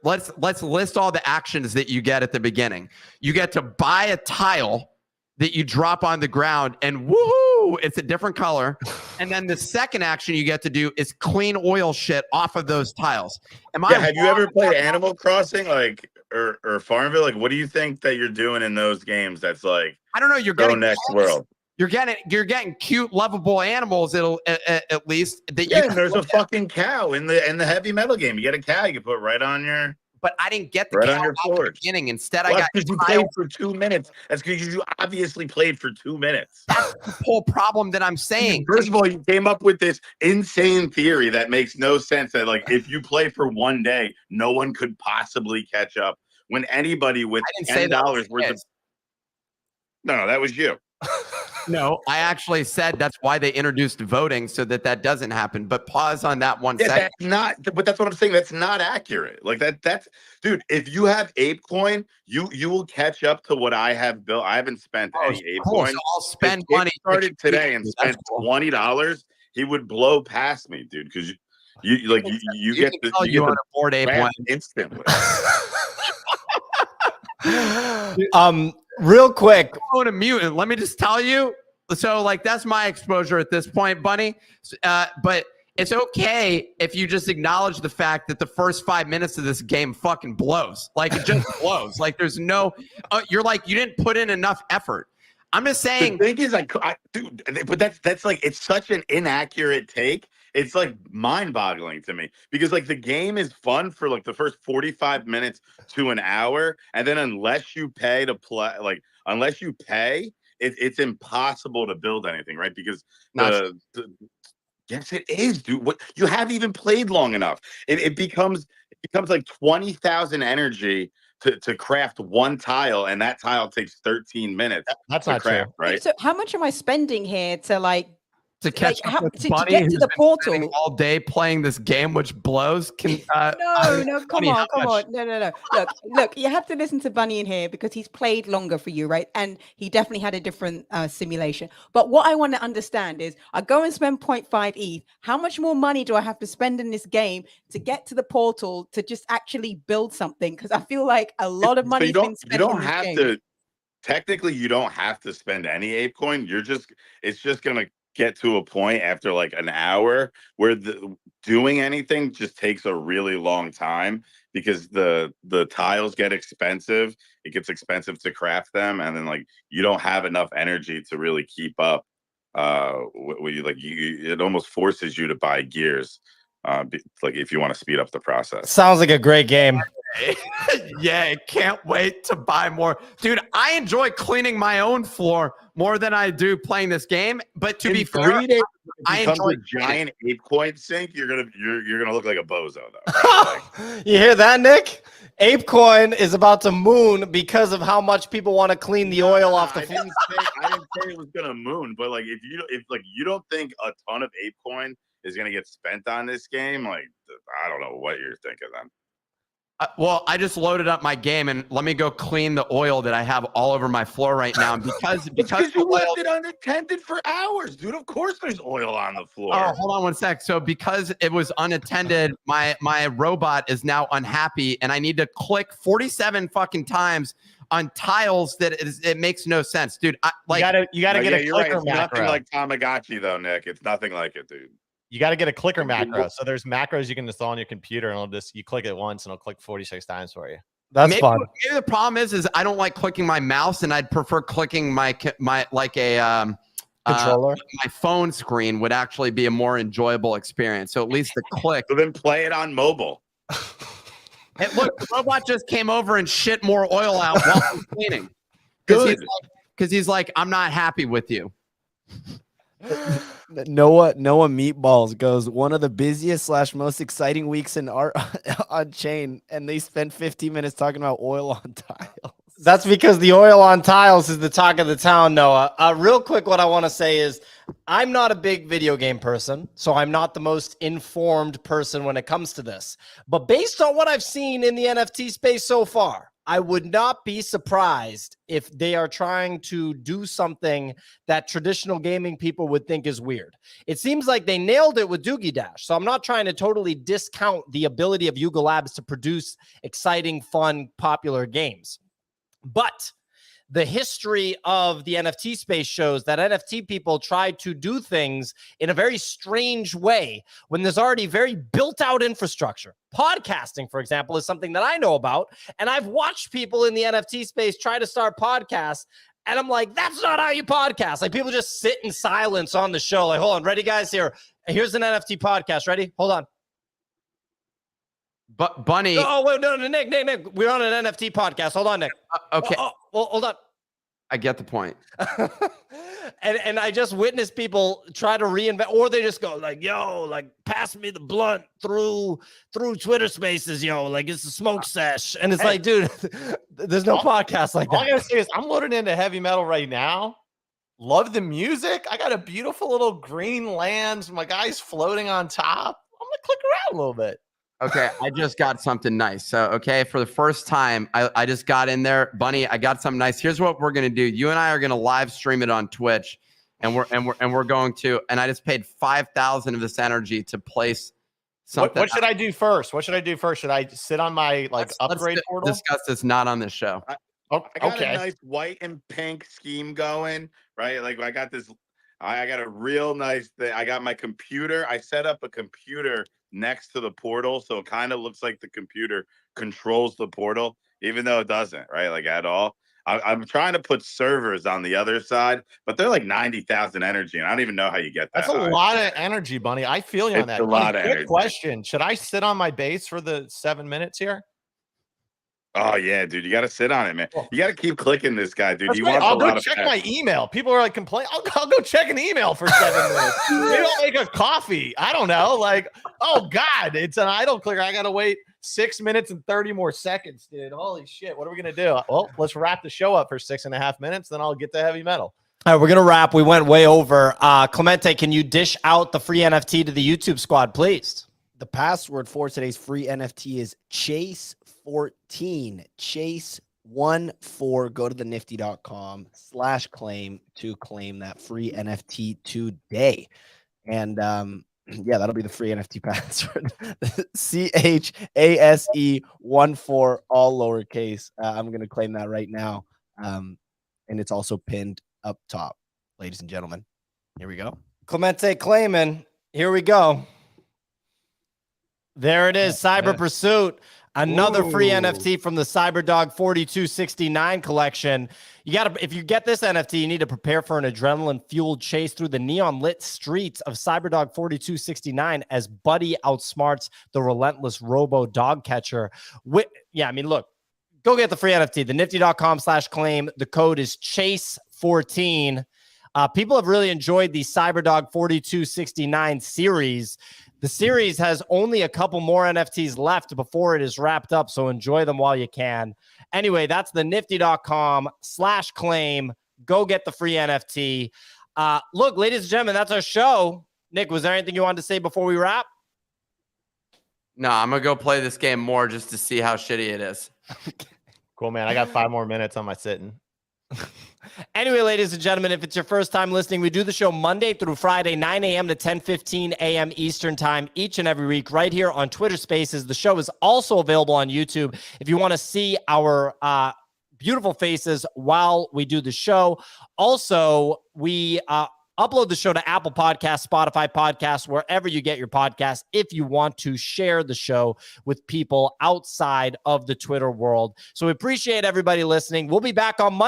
let's list all the actions that you get at the beginning. You get to buy a tile that you drop on the ground and woohoo, it's a different color. And then the second action you get to do is clean oil shit off of those tiles. Have you ever played Animal Crossing, like, or Farmville? Like, what do you think that you're doing in those games? That's like, I don't know. You're go getting next world. You're getting cute, lovable animals. It'll at least that Yeah, you. and there's a fucking cow in the heavy metal game. You get a cow, you can put right on your. But I didn't get the Right cow on your at the floor. beginning. Instead, Well, I got because you tiles. played for 2 minutes. That's because you obviously played for 2 minutes. That's the whole problem that I'm saying. First of all, you came up with this insane theory that makes no sense. That like, if you play for 1 day, no one could possibly catch up. When anybody with $10 worth of no, that was you. No, I actually said that's why they introduced voting so that doesn't happen. But pause on that one second. That's not, but that's what I'm saying. That's not accurate. Like that's dude. If you have ApeCoin, you will catch up to what I have built. I haven't spent any ApeCoin. So I'll spend if money. Started today and spent $20. He would blow past me, dude. Because you get the you on a board ape one instantly. Real quick, I'm going to mute and let me just tell you. So, like, that's my exposure at this point, Bunny. But it's okay if you just acknowledge the fact that the first 5 minutes of this game fucking blows. Like, it just blows. Like, there's no. You're like, you didn't put in enough effort. I'm just saying. The thing is, dude, but that's like, it's such an inaccurate take. It's like mind-boggling to me because like the game is fun for like the first 45 minutes to an hour, and then unless you pay to play, it's impossible to build anything, right? Because yes, it is, dude. What you haven't even played long enough. It becomes like 20,000 energy to craft one tile, and that tile takes 13 minutes. That's to not craft, true, right? So how much am I spending here to like To catch like, up with to Bunny, get to who's the been portal spending all day playing this game, which blows. Can no, come Bunny, how on. much? No. Look, you have to listen to Bunny in here because he's played longer for you, right? And he definitely had a different simulation. But what I want to understand is I go and spend 0.5 ETH. How much more money do I have to spend in this game to get to the portal to just actually build something? Because I feel like a lot of money has been spent. You don't in this have game. to. Technically, you don't have to spend any ApeCoin. It's just gonna get to a point after like an hour where doing anything just takes a really long time because the tiles get expensive. It gets expensive to craft them, and then like you don't have enough energy to really keep up. It almost forces you to buy gears. Like if you want to speed up the process. sounds like a great game. Yeah, can't wait to buy more. Dude, I enjoy cleaning my own floor more than I do playing this game. But to be fair, 3 days, I becomes enjoy a giant ApeCoin sink. You're gonna look like a bozo though. Right? You hear that, Nick? ApeCoin is about to moon because of how much people want to clean the oil off the I floor. didn't say it was gonna moon, but like if you don't think a ton of ApeCoin is gonna get spent on this game, like I don't know what you're thinking then. well, I just loaded up my game and let me go clean the oil that I have all over my floor right now. And because you left it unattended for hours, dude. Of course there's oil on the floor. Oh, hold on one sec. So because it was unattended, my robot is now unhappy, and I need to click 47 fucking times on tiles that it makes no sense, dude. You gotta get a you're right. clicker It's nothing macro. like Tamagotchi though, Nick. It's nothing like it, dude. You got to get a clicker macro. So there's macros you can install on your computer, and you click it once, and it'll click 46 times for you. That's fun. Maybe the problem is I don't like clicking my mouse, and I'd prefer clicking my like a Controller. my phone screen would actually be a more enjoyable experience. So at least the click. So then play it on mobile. Hey, look, the robot just came over and shit more oil out while I'm cleaning. Good. Because he's like, I'm not happy with you. Noah Meatballs goes, one of the busiest / most exciting weeks in art on chain, and they spent 15 minutes talking about oil on tiles. That's because the oil on tiles is the talk of the town, Noah. Real quick, what I want to say is I'm not a big video game person, so I'm not the most informed person when it comes to this. But based on what I've seen in the NFT space so far, I would not be surprised if they are trying to do something that traditional gaming people would think is weird. It seems like they nailed it with Doogie Dash. So I'm not trying to totally discount the ability of Yuga Labs to produce exciting, fun, popular games. But the history of the NFT space shows that NFT people try to do things in a very strange way when there's already very built out infrastructure. Podcasting, for example, is something that I know about. And I've watched people in the NFT space try to start podcasts. And I'm like, that's not how you podcast. Like, people just sit in silence on the show. Like, hold on, ready, guys? Here's an NFT podcast. Ready? Hold on. But Bunny. Oh, wait, no, Nick. We're on an NFT podcast. Hold on, Nick. Okay. Well, hold on. I get the point. and I just witnessed people try to reinvent, or they just go like, yo, like, pass me the blunt through Twitter Spaces, yo, like, it's a smoke sesh. And it's like, dude, there's no podcast like that. All I gotta say is I'm loaded into heavy metal right now. Love the music. I got a beautiful little green lands. My guy's floating on top. I'm gonna click around a little bit. Okay, I just got something nice. So, okay, for the first time, I just got in there. Bunny, I got something nice. Here's what we're gonna do. You and I are gonna live stream it on Twitch, and we're going to. And I just paid 5,000 of this energy to place something. What should I do first? Should I sit on my upgrade portal? Discuss this not on this show. I got a nice white and pink scheme going, right? Like, I got this. I got a real nice thing. I got my computer. I set up a computer next to the portal, so it kind of looks like the computer controls the portal, even though it doesn't, right? Like, at all. I'm trying to put servers on the other side, but they're like 90,000 energy, and I don't even know how you get that. That's a lot of energy, Bunny. I feel you on that. A lot of energy. Quick question: should I sit on my base for the 7 minutes here? Oh yeah, dude, you got to sit on it, man. You got to keep clicking this guy, dude. I'll go check my email. People are like complaining. I'll go check an email for 7 minutes. Maybe I'll make a coffee. I don't know. Like, oh God, it's an idle clicker. I got to wait 6 minutes and 30 more seconds, dude. Holy shit. What are we going to do? Well, let's wrap the show up for 6.5 minutes. Then I'll get to heavy metal. All right, we're going to wrap. We went way over. Clemente, can you dish out the free NFT to the YouTube squad, please? The password for today's free NFT is Chase14. Chase14. Go to the nifty.com/claim to claim that free NFT today. And yeah, that'll be the free NFT password. CHASE14, all lowercase. I'm going to claim that right now. And it's also pinned up top, ladies and gentlemen. Here we go. Clemente claiming. Here we go. There it is, Cyber Pursuit. Another free NFT from the Cyberdog 4269 collection. You got to, if you get this NFT, you need to prepare for an adrenaline-fueled chase through the neon-lit streets of Cyberdog 4269 as Buddy outsmarts the relentless robo dog catcher. Yeah, I mean, look, go get the free NFT. The nifty.com/claim. The code is Chase14. People have really enjoyed the Cyberdog 4269 series. The series has only a couple more NFTs left before it is wrapped up, so enjoy them while you can. Anyway, that's the nifty.com/claim. Go get the free NFT. Look, ladies and gentlemen, that's our show. Nick, was there anything you wanted to say before we wrap? No, I'm going to go play this game more just to see how shitty it is. Cool, man. I got 5 more minutes on my sitting. Anyway, ladies and gentlemen, if it's your first time listening, we do the show Monday through Friday, 9 a.m. to 10:15 a.m. Eastern time each and every week right here on Twitter Spaces. The show is also available on YouTube if you want to see our beautiful faces while we do the show. Also, we upload the show to Apple Podcasts, Spotify Podcasts, wherever you get your podcasts if you want to share the show with people outside of the Twitter world. So we appreciate everybody listening. We'll be back on Monday.